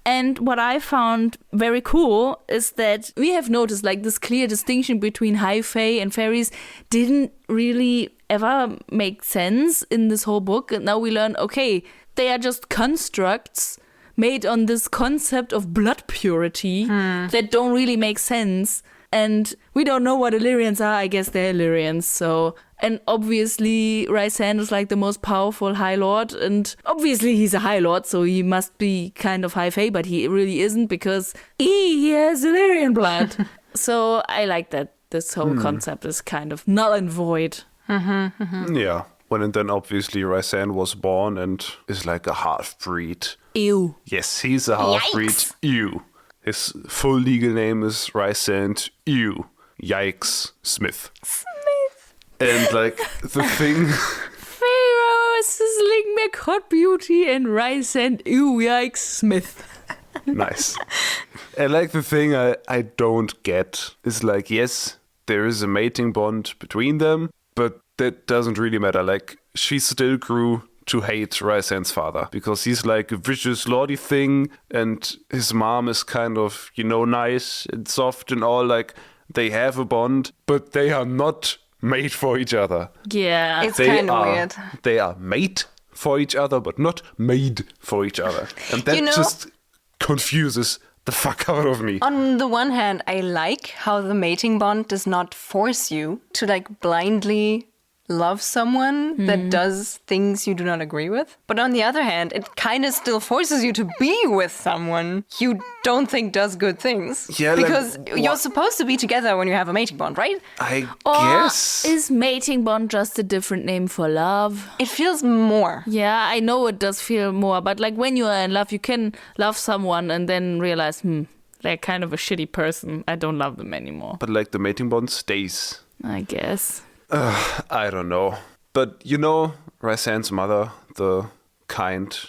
And what I found very cool is that we have noticed like this clear distinction between high fae and fairies didn't really ever make sense in this whole book. And now we learn, okay, they are just constructs made on this concept of blood purity that don't really make sense. And we don't know what Illyrians are. I guess they're Illyrians. So, and obviously Rysand is like the most powerful High Lord. And obviously he's a High Lord, so he must be kind of high fae, but he really isn't because he has Illyrian blood. So I like that this whole concept is kind of null and void. Yeah. Well, and then obviously Rysand was born and is like a half-breed. Ew. Yes, he's a half-breed. Yikes. Ew. His full legal name is Rysand Ew. Yikes Smith. And like the thing... Pharaoh, sizzling McHot Beauty and Rysand Ew, yikes Smith. Nice. And like the thing I don't get is like, yes, there is a mating bond between them, but that doesn't really matter. Like, she still grew to hate Rysand's father because he's like a vicious lordy thing and his mom is kind of, you know, nice and soft and all. Like, they have a bond, but they are not made for each other. Yeah. It's kind of weird. They are made for each other, but not made for each other. And that just confuses the fuck out of me. On the one hand, I like how the mating bond does not force you to like blindly love someone that does things you do not agree with. But on the other hand, it kind of still forces you to be with someone you don't think does good things. Yeah, because like, you're supposed to be together when you have a mating bond, right? I Or guess. is mating bond just a different name for love? It feels more. Yeah, I know it does feel more, but like when you are in love, you can love someone and then realize, they're kind of a shitty person. I don't love them anymore. But like the mating bond stays. I guess. I don't know. But you know, Rysand's mother, the kind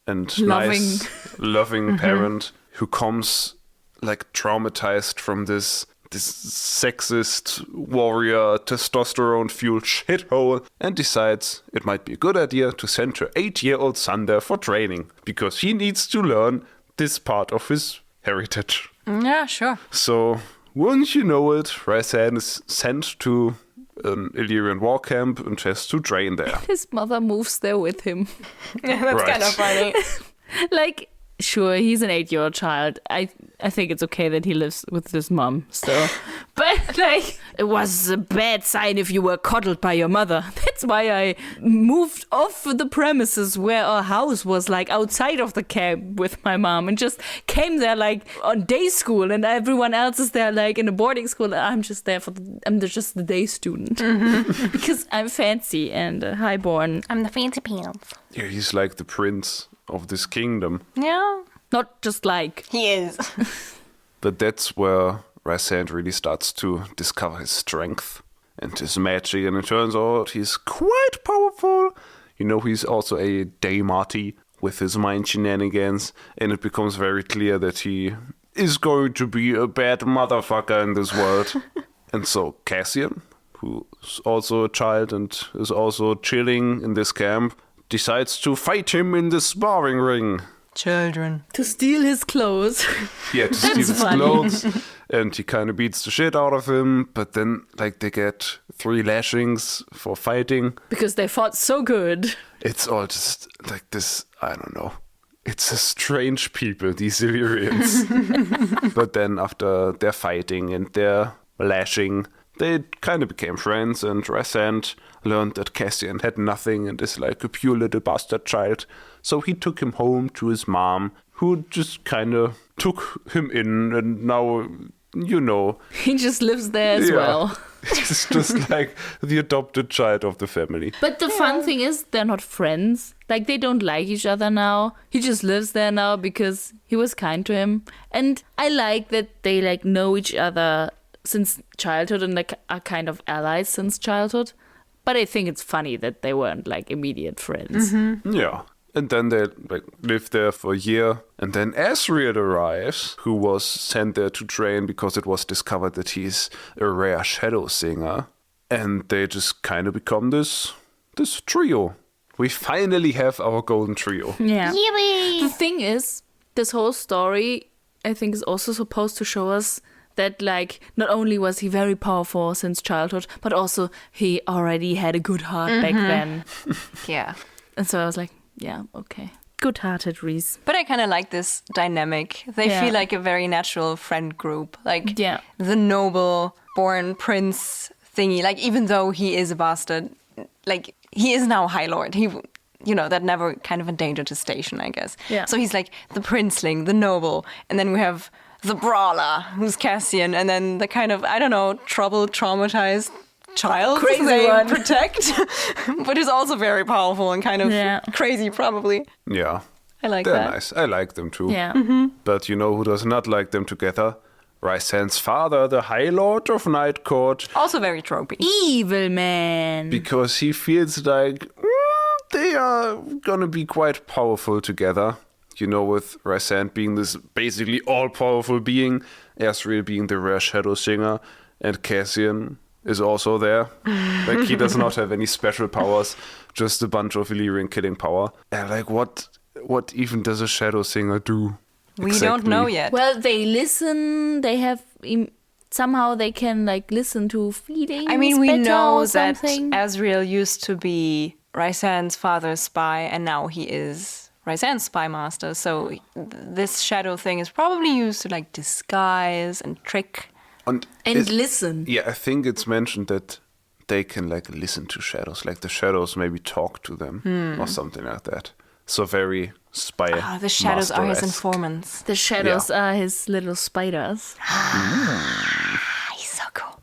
and nice, loving parent who comes like traumatized from this this sexist warrior testosterone-fueled shithole and decides it might be a good idea to send her 8-year-old son there for training because he needs to learn this part of his heritage. Yeah, sure. So, once you know it, Rysand is sent to an Illyrian war camp and has to train there. His mother moves there with him. Yeah, that's Right. kind of funny. Like, sure, he's an 8-year-old child. I think it's okay that he lives with his mom still. But, like, it was a bad sign if you were coddled by your mother. That's why I moved off the premises where our house was, like, outside of the camp with my mom and just came there, like, on day school, and everyone else is there, like, in a boarding school. I'm just there I'm just the day student. Because I'm fancy and highborn. I'm the fancy pants. Yeah, he's like the prince of this kingdom. Yeah. Not just like... He is. But that's where Rysand really starts to discover his strength and his magic, and it turns out he's quite powerful. You know, he's also a Daimati with his mind shenanigans, and it becomes very clear that he is going to be a bad motherfucker in this world. And so Cassian, who's also a child and is also chilling in this camp, decides to fight him in the sparring ring. Children. To steal his clothes. Yeah, to steal his funny. clothes. And he kind of beats the shit out of him. But then, like, they get 3 lashings for fighting. Because they fought so good. It's all just like this, I don't know. It's a strange people, these Illyrians. But then after their fighting and their lashing, they kind of became friends, and Rysand learned that Cassian had nothing and is like a pure little bastard child. So he took him home to his mom, who just kind of took him in, and now, you know. He just lives there as well. He's just like the adopted child of the family. But the fun thing is, they're not friends. Like, they don't like each other now. He just lives there now because he was kind to him. And I like that they, like, know each other since childhood and, like, are kind of allies since childhood. But I think it's funny that they weren't, like, immediate friends. Yeah. And then they like live there for a year. And then Asriel arrives, who was sent there to train because it was discovered that he's a rare shadow singer. And they just kind of become this trio. We finally have our golden trio. Yeah. The thing is, this whole story, I think, is also supposed to show us that, like, not only was he very powerful since childhood, but also he already had a good heart back then. Yeah. And so I was like, yeah, okay. Good-hearted Reese. But I kind of like this dynamic. They Yeah. feel like a very natural friend group. Like Yeah. the noble born prince thingy. Like, even though he is a bastard, like, he is now High Lord. He, you know, that never kind of endangered his station, I guess. Yeah. So he's like the princeling, the noble. And then we have the brawler, who's Cassian. And then the kind of, I don't know, troubled, traumatized child Crazy they one. protect. But is also very powerful and kind of Yeah. crazy, probably. Yeah. I like They're that. nice. I like them too. Yeah. But you know who does not like them together? Rysand's father, the High Lord of Night Court. Also very tropey. Evil man. Because he feels like they are gonna be quite powerful together. You know, with Rysand being this basically all-powerful being, Asriel being the rare shadow singer, and Cassian is also there. Like, he does not have any special powers, just a bunch of Illyrian killing power. And like, what even does a shadow singer do? We don't know yet. Well, they listen. They have somehow they can, like, listen to feelings. I mean, we better know or that something. Asriel used to be Rysand's father's spy, and now he is Rysand's spy master. So this shadow thing is probably used to, like, disguise and trick. And listen. Yeah, I think it's mentioned that they can, like, listen to shadows. Like, the shadows maybe talk to them or something like that. So very spy. Oh, the shadows are his master-esque. informants. The shadows are his little spiders. He's so cool.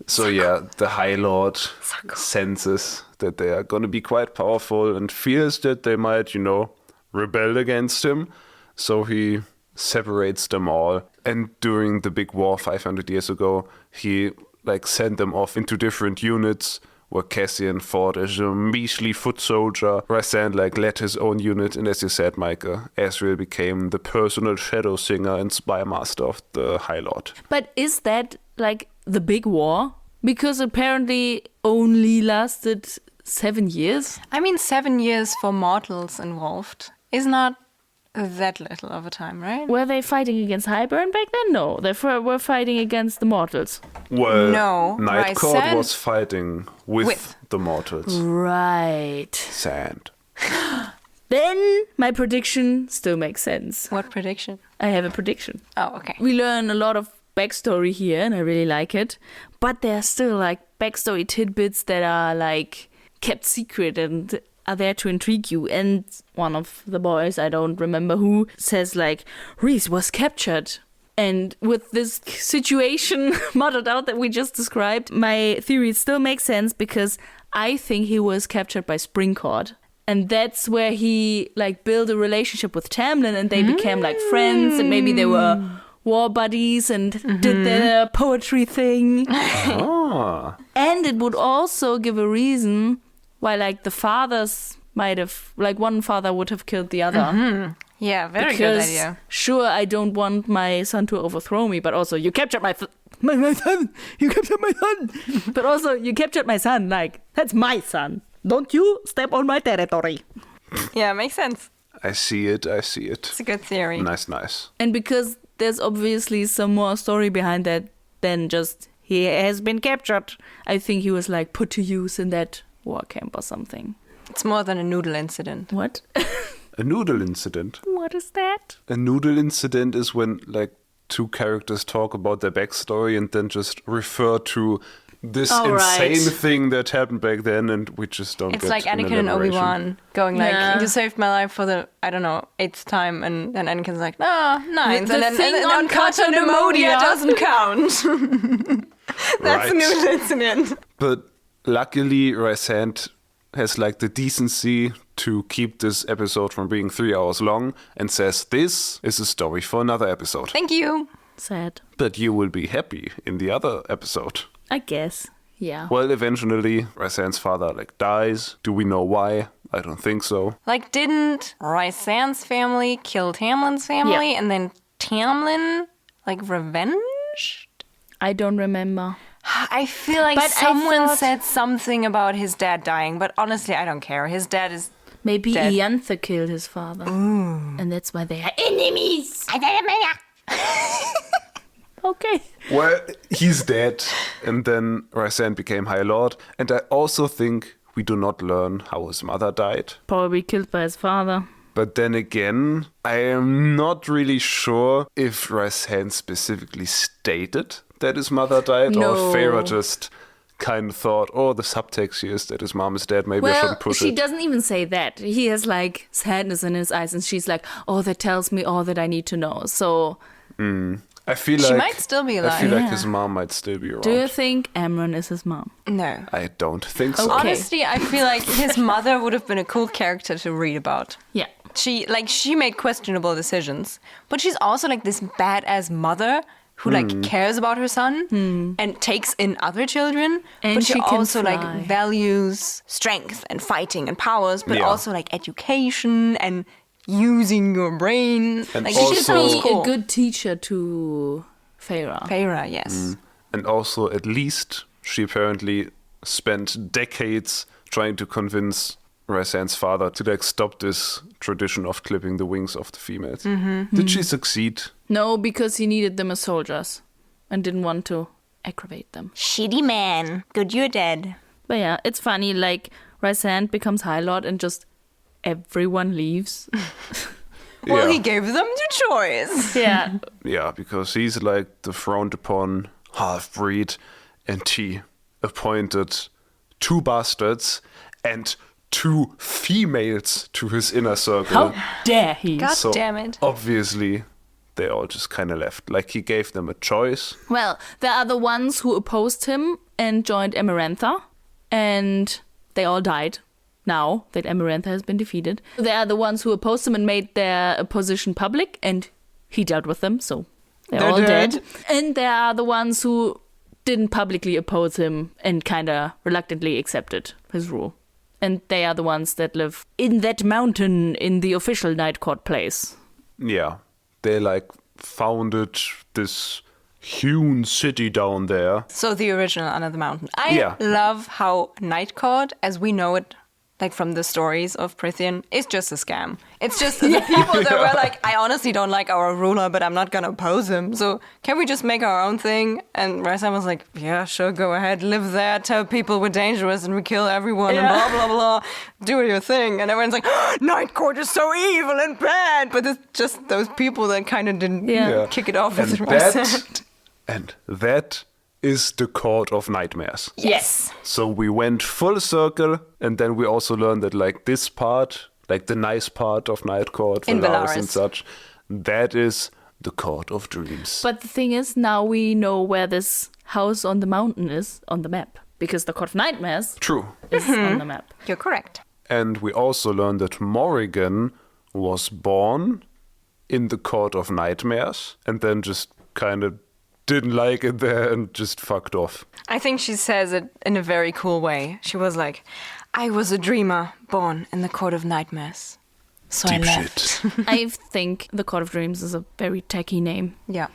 So yeah, the High Lord senses that they are going to be quite powerful and fears that they might, you know, rebel against him. So he separates them all. And during the big war 500 years ago, he, like, sent them off into different units, where Cassian fought as a measly foot soldier. Rysand, like, led his own unit, and as you said, Meike, Asriel became the personal shadow singer and spy master of the High Lord. But is that like the big war? Because apparently only lasted 7 years. I mean, 7 years for mortals involved is not that little of a time, right? Were they fighting against Highburn back then? No, they were fighting against the mortals. Well, No, Night Court Rysand was fighting with the mortals. Right. Sand. Then my prediction still makes sense. What prediction? I have a prediction. Oh, okay. We learn a lot of backstory here, and I really like it. But there are still like backstory tidbits that are like kept secret and are there to intrigue you. And one of the boys, I don't remember who, says like, Rhys was captured. And with this situation modeled out that we just described, my theory still makes sense because I think he was captured by Springcourt. And that's where he like built a relationship with Tamlin and they became like friends and maybe they were war buddies and did their poetry thing. Ah. And it would also give a reason why like the fathers might have, like one father would have killed the other. Yeah, very Because, good idea. sure, I don't want my son to overthrow me, but also you captured my son. You captured my son. But also you captured my son. Like, that's my son. Don't you step on my territory. Yeah, makes sense. I see it. It's a good theory. Nice. And because there's obviously some more story behind that than just he has been captured, I think he was like put to use in that war camp or something. It's more than a noodle incident. What? A noodle incident. What is that? A noodle incident is when like two characters talk about their backstory and then just refer to this Oh, insane right. thing that happened back then, and we just don't It's get like an Anakin and elaboration. Obi-Wan going like, Yeah. you saved my life for the, I don't know, 8th time. And then Anakin's like, no, 9th. The and then, thing and then on Carton Cartonemodia doesn't count. That's Right. a noodle incident. But luckily, Rysand has like the decency to keep this episode from being 3 hours long and says this is a story for another episode. Thank you. Sad. But you will be happy in the other episode. I guess. Yeah. Well, eventually, Rysand's father like dies. Do we know why? I don't think so. Like, didn't Rysand's family kill Tamlin's family? Yeah. And then Tamlin, like, revenged? I don't remember. I feel like But I someone thought- said something about his dad dying, but honestly, I don't care. His dad is Maybe dead. Ianthe killed his father. And that's why they are enemies. Okay. Well, he's dead. And then Rysand became High Lord. And I also think we do not learn how his mother died. Probably killed by his father. But then again, I am not really sure if Rysand specifically stated that his mother died No. or if Feyre just kind of thought, oh, the subtext here is that his mom is dead, maybe I Well, shouldn't push she it. doesn't even say that. He has like sadness in his eyes and she's like, oh, that tells me all that I need to know. So I feel She like might still be I feel alive. like his mom might still be around. do you think Amron is his mom? No. I don't think so. Okay. Honestly, I feel like his mother would have been a cool character to read about. Yeah. She made questionable decisions, but she's also like this badass mother who like cares about her son and takes in other children. And but she she can also fly. like values strength and fighting and powers, but Yeah. also like education and using your brain. And like also- she sounds Be cool. a good teacher to Feyre. Feyre, yes. And also, at least, she apparently spent decades trying to convince Rysand's father to like stop this tradition of clipping the wings of the females. Did she succeed? No, because he needed them as soldiers and didn't want to aggravate them. Shitty man. Good you're dead. But yeah, it's funny, like Rysand becomes High Lord and just everyone leaves. Well, Yeah. he gave them the choice. Yeah. Yeah, because he's like the frowned upon half-breed, and he appointed 2 bastards and 2 females to his inner circle. How dare he? God So damn it. obviously, they all just kind of left. Like, he gave them a choice. Well, there are the ones who opposed him and joined Amarantha, and they all died now that Amarantha has been defeated. There are the ones who opposed him and made their opposition public, and he dealt with them, so they're all dead. And there are the ones who didn't publicly oppose him and kind of reluctantly accepted his rule. And they are the ones that live in that mountain in the official Night Court place. Yeah, they like founded this hewn city down there. So the original Under the Mountain. I love how Night Court, as we know it, like from the stories of Prithian, is just a scam. It's just the people that were like, I honestly don't like our ruler, but I'm not going to oppose him. So can we just make our own thing? And Raisam was like, yeah, sure, go ahead, live there, tell people we're dangerous and we kill everyone and blah, blah, blah. Do your thing. And everyone's like, Night Court is so evil and bad. But it's just those people that kind of didn't kick it off with Raisam. And that is the Court of Nightmares. Yes. So we went full circle, and then we also learned that like this part, like the nice part of Night Court, Valaris and such, that is the Court of Dreams. But the thing is, now we know where this house on the mountain is on the map, because the Court of Nightmares is on the map. You're correct. And we also learned that Morrigan was born in the Court of Nightmares, and then just kind of didn't like it there and just fucked off. I think she says it in a very cool way. She was like, I was a dreamer born in the Court of Nightmares. So Deep I left. shit. I think the Court of Dreams is a very tacky name. Yeah.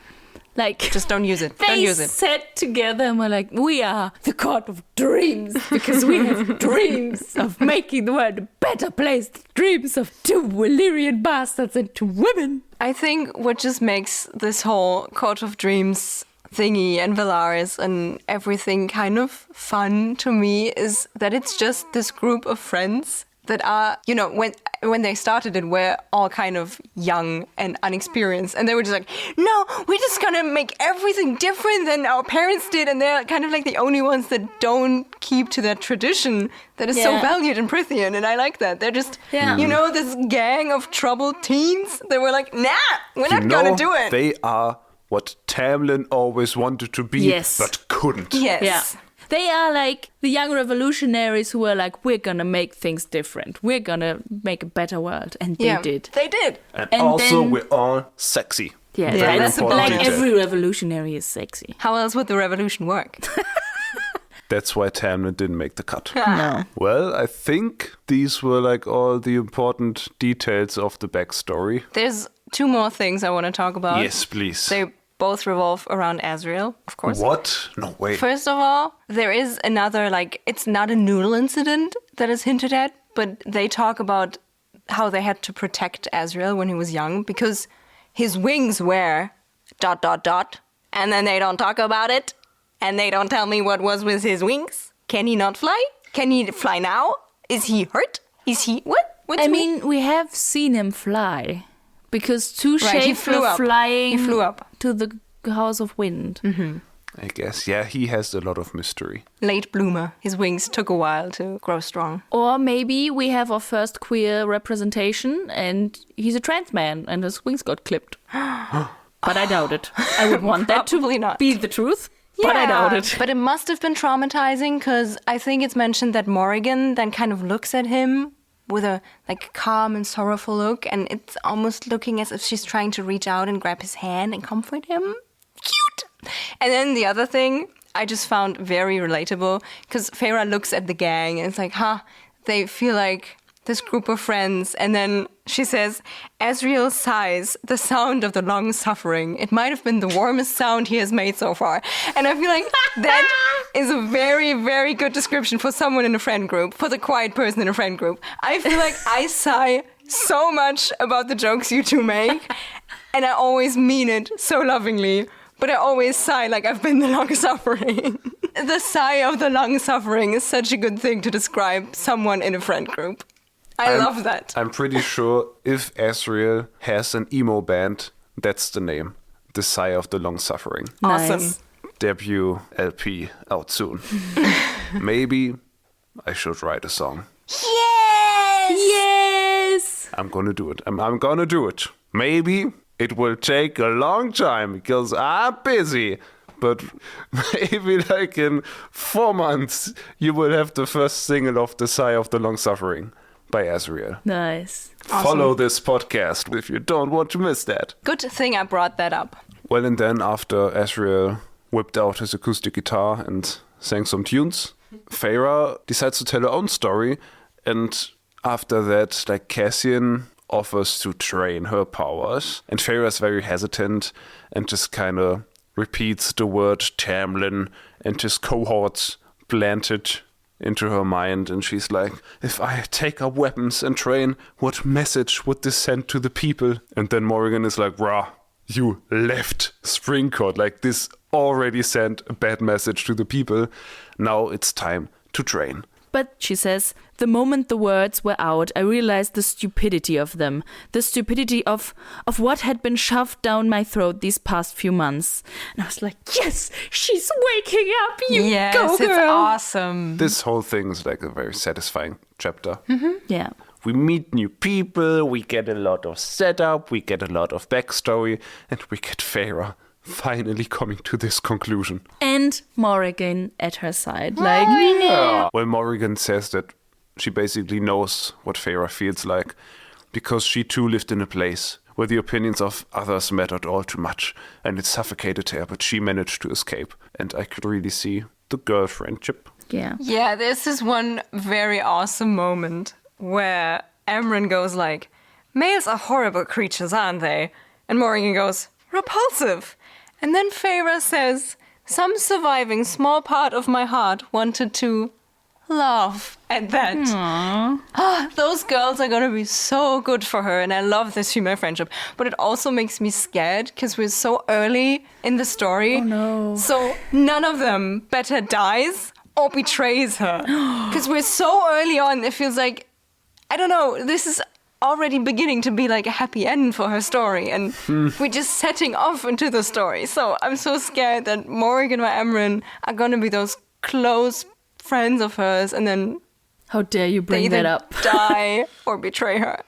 Like, Just don't use it. they Don't use it. sat together and were like, we are the Court of Dreams because we have dreams of making the world a better place. Dreams of two Valyrian bastards and two women. I think what just makes this whole Court of Dreams thingy and Valaris and everything kind of fun to me is that it's just this group of friends that are, you know, when they started it, were all kind of young and unexperienced. And they were just like, no, we're just gonna make everything different than our parents did. And they're kind of like the only ones that don't keep to that tradition that is so valued in Prithian. And I like that. They're just, you know, this gang of troubled teens that were like, nah, we're not gonna do it. They are what Tamlin always wanted to be, but couldn't. Yes. Yeah. They are like the young revolutionaries who were like, we're gonna make things different. We're gonna make a better world. And they did. They did. And also, we're all sexy. Yeah, Very that's important like detail. every revolutionary is sexy. How else would the revolution work? That's why Tamlin didn't make the cut. No. Well, I think these were like all the important details of the backstory. There's two more things I want to talk about. Yes, please. They both revolve around Azriel, of course. What? No, wait. First of all, there is another, like, it's not a noodle incident that is hinted at, but they talk about how they had to protect Azriel when he was young because his wings were ... and then they don't talk about it, and they don't tell me what was with his wings. Can he not fly? Can he fly now? Is he hurt? Is he... What? I mean, we have seen him fly. Because two shapes were flying He flew up. to the House of Wind. Mm-hmm. I guess, yeah, he has a lot of mystery. Late bloomer. His wings took a while to grow strong. Or maybe we have our first queer representation and he's a trans man and his wings got clipped. But I doubt it. I would want that to not. be the truth, but I doubt it. But it must have been traumatizing because I think it's mentioned that Morrigan then kind of looks at him with a like calm and sorrowful look, and it's almost looking as if she's trying to reach out and grab his hand and comfort him. Cute! And then the other thing I just found very relatable, because Feyre looks at the gang and it's like, they feel like this group of friends, and then she says, Azriel sighs, the sound of the long suffering. It might have been the warmest sound he has made so far. And I feel like that is a very, very good description for someone in a friend group, for the quiet person in a friend group. I feel like I sigh so much about the jokes you two make, and I always mean it so lovingly, but I always sigh like I've been the long suffering. The sigh of the long suffering is such a good thing to describe someone in a friend group. I love that. I'm pretty sure if Azriel has an emo band, that's the name. The Sigh of the Long Suffering. Awesome. Nice. Debut LP out soon. Maybe I should write a song. Yes! I'm gonna do it. I'm gonna do it. Maybe it will take a long time because I'm busy. But maybe like in 4 months, you will have the first single of The Sigh of the Long Suffering by Azriel. Nice. Follow this podcast if you don't want to miss that. Good thing I brought that up. Well, and then after Azriel whipped out his acoustic guitar and sang some tunes, Feyre decides to tell her own story. And after that, like, Cassian offers to train her powers. And Feyre is very hesitant and just kind of repeats the word Tamlin and his cohorts planted into her mind, and she's like, if I take up weapons and train, what message would this send to the people? And then Morrigan is like, rah, you left Spring Court. Like, this already sent a bad message to the people. Now it's time to train. But, she says, the moment the words were out, I realized the stupidity of them. The stupidity of what had been shoved down my throat these past few months. And I was like, yes, she's waking up, you go girl. It's awesome. This whole thing is like a very satisfying chapter. Yeah. We meet new people, we get a lot of setup, we get a lot of backstory, and we get Feyre finally coming to this conclusion. And Morrigan at her side. Like, Well, Morrigan says that she basically knows what Feyre feels like, because she too lived in a place where the opinions of others mattered all too much, and it suffocated her, but she managed to escape. And I could really see the girl friendship. yeah. Yeah, there's this one very awesome moment where Amren goes like, males are horrible creatures, aren't they? And Morrigan goes, repulsive. And then Feyre says, some surviving small part of my heart wanted to laugh at that. Those girls are going to be so good for her, and I love this female friendship. But it also makes me scared because we're so early in the story. Oh no. So none of them better dies or betrays her. Because we're so early on, it feels like, I don't know, this is already beginning to be like a happy end for her story, and we're just setting off into the story. So I'm so scared that Morrigan or Amren are going to be those close friends of hers, and then How dare you they bring either that up? die or betray her.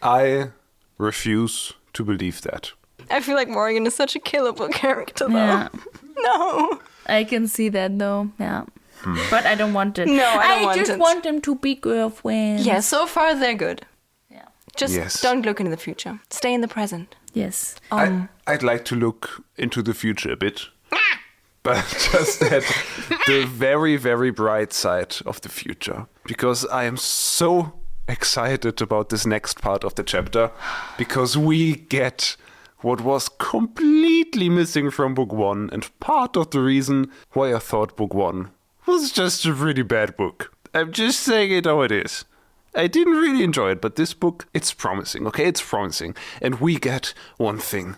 I refuse to believe that. I feel like Morrigan is such a killable character, though. Yeah. No. I can see that though, yeah. But I don't want it. No, I don't want just it. want them to be girlfriends. Yeah, so far they're good. Yeah. Just Yes. don't look into the future. Stay in the present. Yes. I'd like to look into the future a bit, but just at the very, very bright side of the future. Because I am so excited about this next part of the chapter, because we get what was completely missing from book one, and part of the reason why I thought book one was just a really bad book. I'm just saying it how it is. I didn't really enjoy it, but this book, it's promising, okay? It's promising. And we get one thing.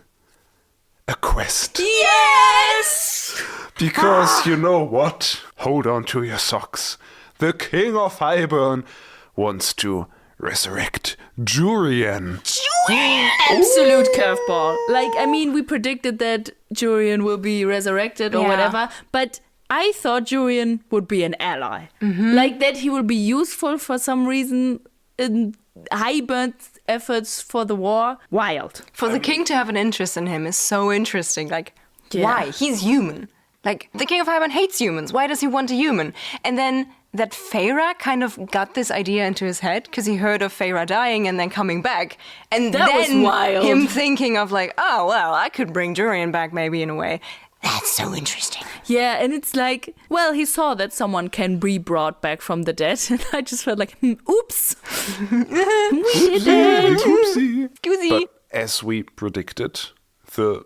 A quest. Yes! Because you know what? Hold on to your socks. The King of Highburn wants to resurrect Jurian. Absolute curveball. Like, I mean, we predicted that Jurian will be resurrected or Yeah. whatever, but I thought Jurian would be an ally. Like, that he will be useful for some reason in Highburn's efforts for the war. Wild. For the king to have an interest in him is so interesting. Like, Yeah. why? He's human. Like, the king of Highburn hates humans. Why does he want a human? And then that Feyre kind of got this idea into his head because he heard of Feyre dying and then coming back. And That was then wild. him thinking of like, oh, well, I could bring Jurian back maybe in a way. That's so interesting. Yeah, and it's like, well, he saw that someone can be brought back from the dead, and I just felt like, oops, we did it. Oopsie. Goosey. But as we predicted, the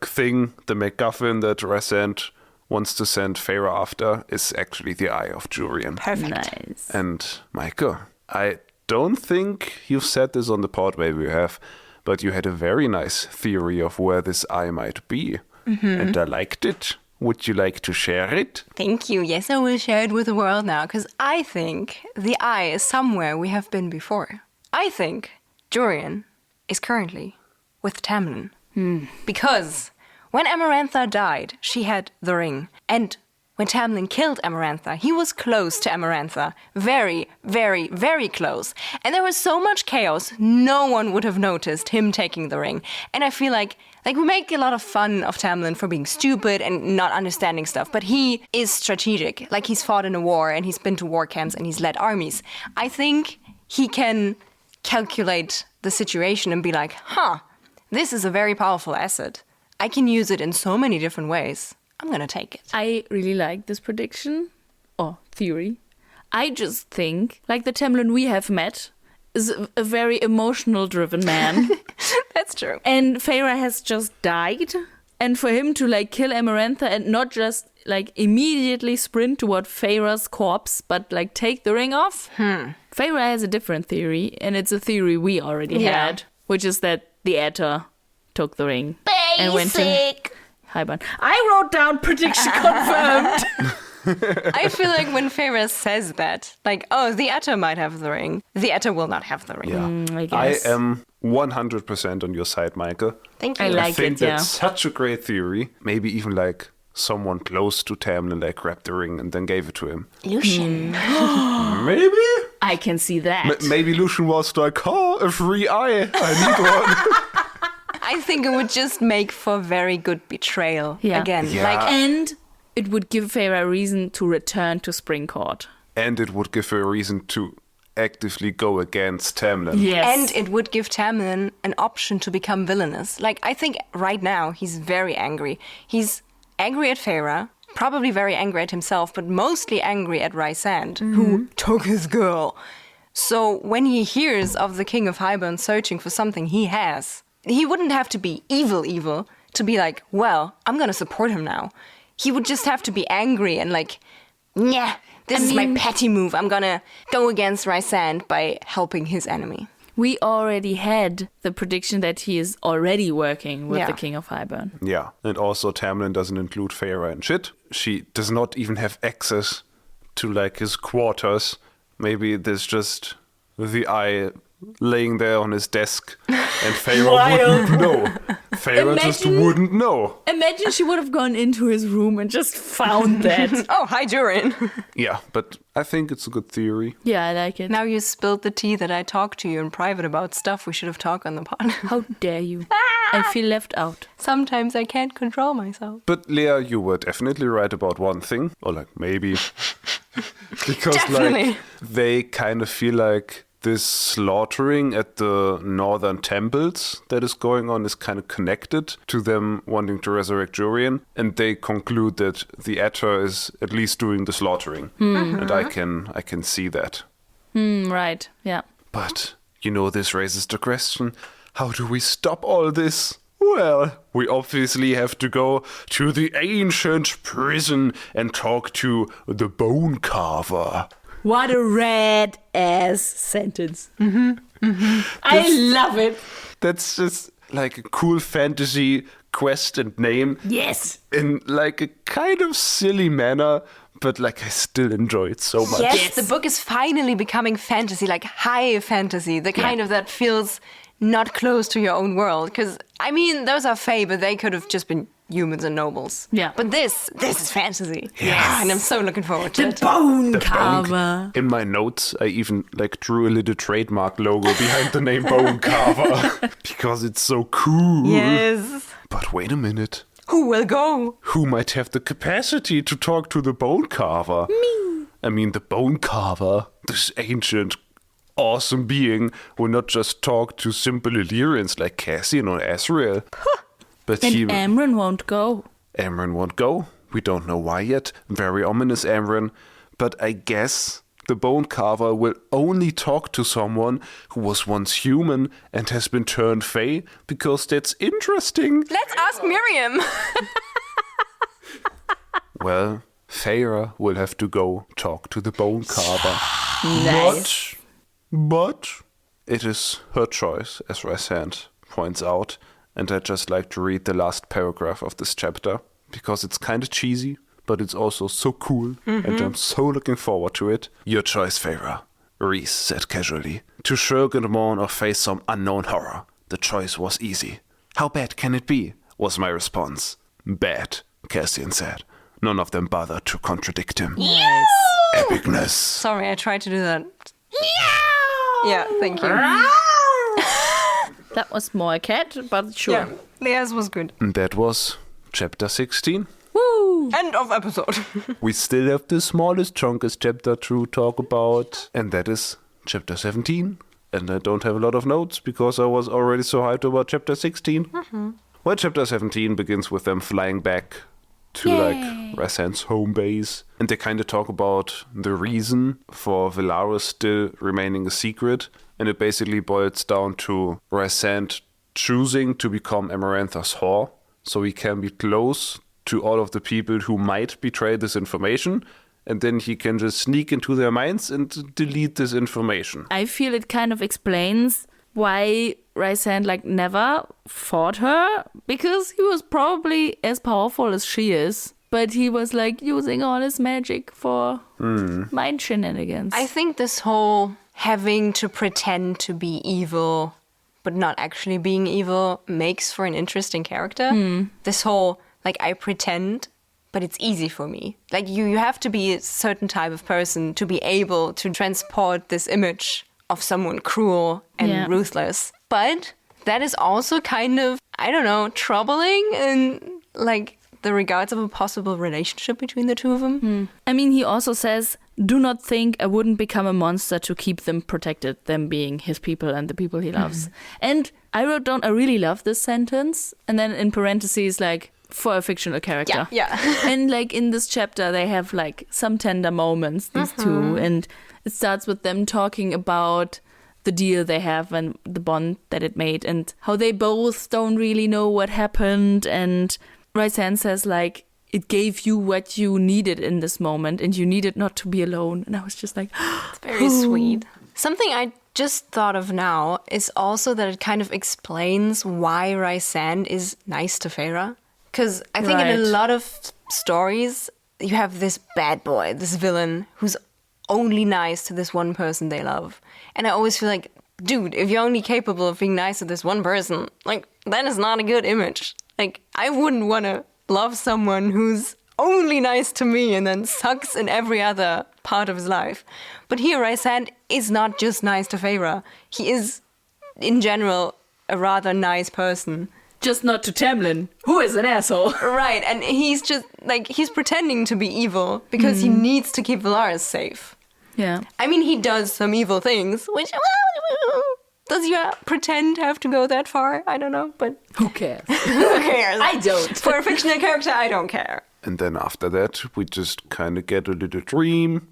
thing, the MacGuffin that Resent wants to send Feyre after is actually the Eye of Jurian. Perfect. Nice. And Meike, I don't think you've said this on the pod, maybe you have, but you had a very nice theory of where this eye might be. And I liked it. Would you like to share it? Thank you. Yes, I will share it with the world now, because I think the eye is somewhere we have been before. I think Jurian is currently with Tamlin. Because when Amarantha died, she had the ring. And when Tamlin killed Amarantha, he was close to Amarantha. Very, very, very close. And there was so much chaos, no one would have noticed him taking the ring. And I feel like we make a lot of fun of Tamlin for being stupid and not understanding stuff, but he is strategic. Like, he's fought in a war and he's been to war camps and he's led armies. I think he can calculate the situation and be like, this is a very powerful asset. I can use it in so many different ways. I'm going to take it. I really like this prediction, or theory. I just think, like the Tamlin we have met, is a very emotional driven man. That's true. And Feyre has just died. And for him to like kill Amarantha and not just like immediately sprint toward Feyre's corpse, but like take the ring off. Feyre has a different theory, and it's a theory we already had, which is that the Aether took the ring and went to Hybern. I wrote down prediction confirmed. I feel like when Feyre says that, like, oh, the Aether might have the ring, the Aether will not have the ring. Yeah. I guess. I am 100% on your side, Meike. Thank you. I like I think it, that's such a great theory. Maybe even like someone close to Tamlin like grabbed the ring and then gave it to him. Lucian. Maybe? I can see that. Maybe Lucian was like, oh, a free eye. I need one. I think it would just make for very good betrayal. Yeah. Again, Yeah. like, And it would give Feyre a reason to return to Spring Court. And it would give her a reason to actively go against Tamlin. Yes. and it would give Tamlin an option to become villainous. Like, I think right now he's very angry. He's angry at Feyre, probably very angry at himself, but mostly angry at Rysand, who took his girl. So when he hears of the King of Hybern searching for something he has, he wouldn't have to be evil to be like, well, I'm gonna support him now. He would just have to be angry and like, yeah, this is my petty move. I'm gonna go against Rysand by helping his enemy. We already had the prediction that he is already working with Yeah. the King of Hybern. Yeah. And also Tamlin doesn't include Feyre and shit. She does not even have access to like his quarters. Maybe there's just the eye laying there on his desk and Feyre wouldn't know. Feyre just Imagine- wouldn't know. Imagine she would have gone into his room and just found that. Oh, hi, Durin. Yeah, but I think it's a good theory. Yeah, I like it. Now you spilled the tea that I talked to you in private about stuff we should have talked on the pod. How dare you? I feel left out. Sometimes I can't control myself. But Lea, you were definitely right about one thing. Or like maybe. Because Definitely. like they kind of feel like this slaughtering at the northern temples that is going on is kind of connected to them wanting to resurrect Jurian, and they conclude that the Aether is at least doing the slaughtering, and I can see that. Right, yeah. But you know, this raises the question: how do we stop all this? Well, we obviously have to go to the ancient prison and talk to the Bone Carver. What a rad ass sentence. I love it. That's just like a cool fantasy quest and name Yes. in like a kind of silly manner, but like I still enjoy it so much. Yes, the book is finally becoming fantasy, like high fantasy, the kind of that feels not close to your own world. Because, I mean, those are Fae, but they could have just been humans and nobles. Yeah. But this is fantasy. Yeah. And I'm so looking forward to The it. bone carver. In my notes, I even like drew a little trademark logo behind the name Bone Carver because it's so cool. Yes. But wait a minute. Who will go? Who might have the capacity to talk to the Bone Carver? Me. I mean, the Bone Carver, this ancient, awesome being, will not just talk to simple Illyrians like Cassian or Asriel. But And he... Amren won't go. Amren won't go. We don't know why yet. Very ominous, Amren. But I guess the Bone Carver will only talk to someone who was once human and has been turned Fae, because that's interesting. Let's ask Miriam. Well, Feyre will have to go talk to the Bone Carver. Nice. But it is her choice, as Rysand points out. And I'd just like to read the last paragraph of this chapter, because it's kind of cheesy, but it's also so cool, and I'm so looking forward to it. Your choice, Feyre, Rhys said casually. To shirk and mourn or face some unknown horror. The choice was easy. How bad can it be? Was my response. Bad, Cassian said. None of them bothered to contradict him. Nice. Epicness. Sorry, I tried to do that. Yeah, thank you. That was more a cat, but sure. Yeah, Lea's was good. And that was chapter 16. Woo! End of episode. We still have the smallest, chunkest chapter to talk about, and that is chapter 17. And I don't have a lot of notes because I was already so hyped about chapter 16. Well, chapter 17 begins with them flying back to like Rysand's home base, and they kind of talk about the reason for Velaris still remaining a secret, and it basically boils down to Rysand choosing to become Amarantha's whore so he can be close to all of the people who might betray this information, and then he can just sneak into their minds and delete this information. I feel it kind of explains why Rysand never fought her, because he was probably as powerful as she is, but he was using all his magic for mind shenanigans. I think this whole having to pretend to be evil but not actually being evil makes for an interesting character. This whole I pretend, but it's easy for me. You have to be a certain type of person to be able to transport this image of someone cruel and ruthless. But that is also kind of, I don't know, troubling in the regards of a possible relationship between the two of them. I mean, he also says, do not think I wouldn't become a monster to keep them protected, them being his people and the people he loves. And I wrote down, I really love this sentence. And then in parentheses, for a fictional character. Yeah. And in this chapter, they have some tender moments, these two. And it starts with them talking about the deal they have and the bond that it made and how they both don't really know what happened. And Rysand says it gave you what you needed in this moment and you needed not to be alone. And I was just it's very sweet. Something I just thought of now is also that it kind of explains why Rysand is nice to Feyre. Because I think in a lot of stories, you have this bad boy, this villain, who's only nice to this one person they love. And I always feel dude, if you're only capable of being nice to this one person, that is not a good image. I wouldn't want to love someone who's only nice to me and then sucks in every other part of his life. But here, Rysand is not just nice to Feyre. He is, in general, a rather nice person. just not to Tamlin, who is an asshole. Right, and he's just, he's pretending to be evil because he needs to keep Valaris safe. Yeah. I mean, he does some evil things, which, does your pretend have to go that far? I don't know, but... Who cares? Who cares? I don't. For a fictional character, I don't care. And then after that, we just kind of get a little dream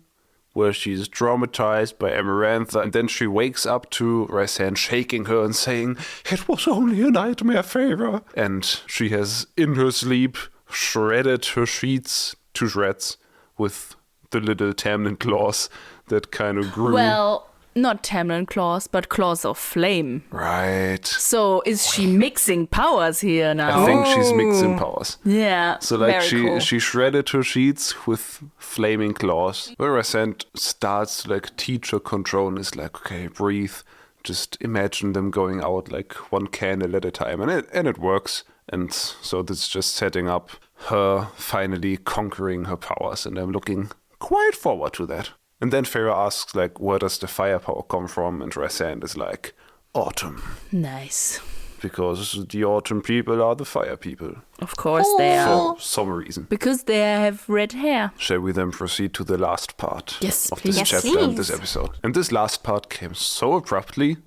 where she's traumatized by Amarantha, and then she wakes up to Rysand shaking her and saying, "It was only a nightmare, Feyre." And she has, in her sleep, shredded her sheets to shreds with the little Tamlin claws that kind of grew. Well, not Tamlin claws, but claws of flame. Right. So is she mixing powers here now? I think she's mixing powers. Yeah. So Very cool. she shredded her sheets with flaming claws. Where Rysand starts to teach her control and is okay, breathe. Just imagine them going out one candle at a time, and it works. And so this is just setting up her finally conquering her powers, and I'm looking quite forward to that. And then Feyre asks, where does the firepower come from? And Rysand is autumn. Nice. Because the autumn people are the fire people. Of course they are. For some reason. Because they have red hair. Shall we then proceed to the last part Yes, of please. this Yes, chapter and please. this episode? And this last part came so abruptly.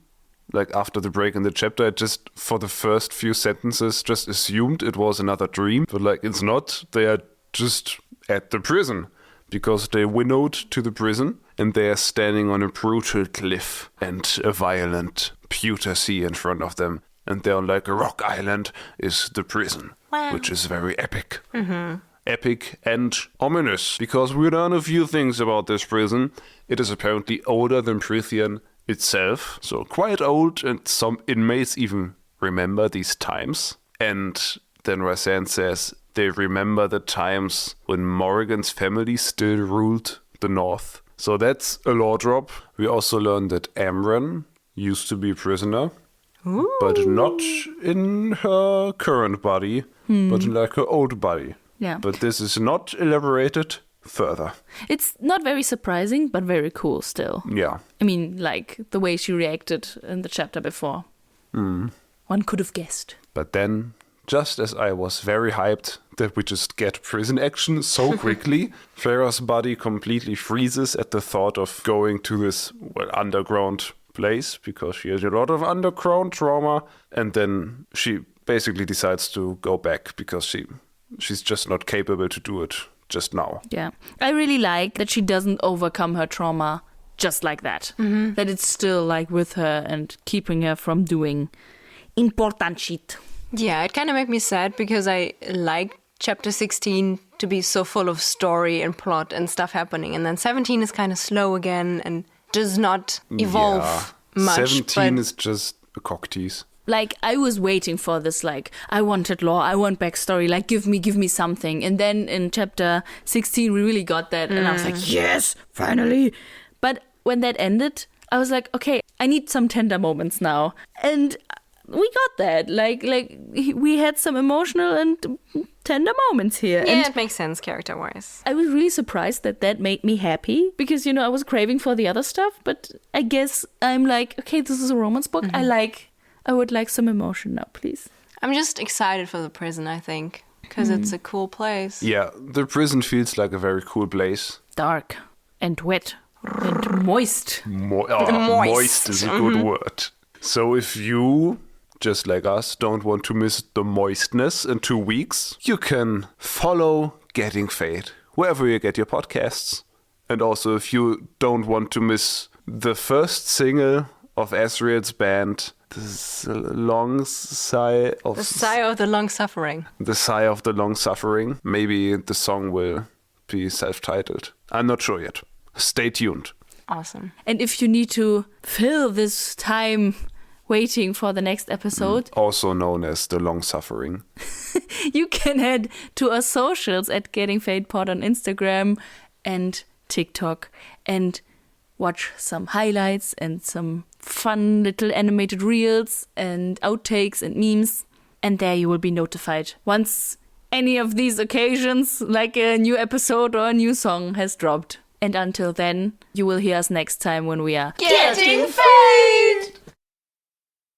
After the break in the chapter, I just, for the first few sentences, just assumed it was another dream. But it's not. They are just at the prison. Because they winnowed to the prison, and they are standing on a brutal cliff and a violent pewter sea in front of them. And they're on a rock island is the prison, which is very epic. Mm-hmm. Epic and ominous, because we learn a few things about this prison. It is apparently older than Prythian itself, so quite old, and some inmates even remember these times. And then Rysand says they remember the times when Morrigan's family still ruled the north. So that's a lore drop. We also learned that Amren used to be a prisoner, but not in her current body, but in her old body. Yeah. But this is not elaborated further. It's not very surprising, but very cool still. Yeah. I mean, the way she reacted in the chapter before. One could have guessed. But then, just as I was very hyped that we just get prison action so quickly, Feyre's body completely freezes at the thought of going to this underground place, because she has a lot of underground trauma, and then she basically decides to go back because she's just not capable to do it just now. Yeah. I really like that she doesn't overcome her trauma just like that. That it's still with her and keeping her from doing important shit. Yeah, it kind of made me sad because I like chapter 16 to be so full of story and plot and stuff happening. And then 17 is kind of slow again and does not evolve much. 17 is just a cock tease. Like, I was waiting for this, like, I wanted lore, I want backstory, like, give me something. And then in chapter 16, we really got that. And I was like, yes, finally. But when that ended, I was like, okay, I need some tender moments now. And we got that. Like we had some emotional and tender moments here. Yeah, and it makes sense character-wise. I was really surprised that made me happy because, I was craving for the other stuff. But I guess I'm like, okay, this is a romance book. I would like some emotion now, please. I'm just excited for the prison, I think, because it's a cool place. Yeah, the prison feels like a very cool place. Dark and wet and moist. Moist is a good word. So if you, just like us, don't want to miss the moistness in 2 weeks, you can follow Getting Fae'd wherever you get your podcasts. And also if you don't want to miss the first single of Asriel's band, The Sigh of the Long Suffering. The Sigh of the Long Suffering. Maybe the song will be self-titled. I'm not sure yet. Stay tuned. Awesome. And if you need to fill this time waiting for the next episode, also known as The Long Suffering, you can head to our socials at Getting Fae'd Pod on Instagram and TikTok and watch some highlights and some fun little animated reels and outtakes and memes. And there you will be notified once any of these occasions, like a new episode or a new song, has dropped. And until then, you will hear us next time when we are Getting Fae'd!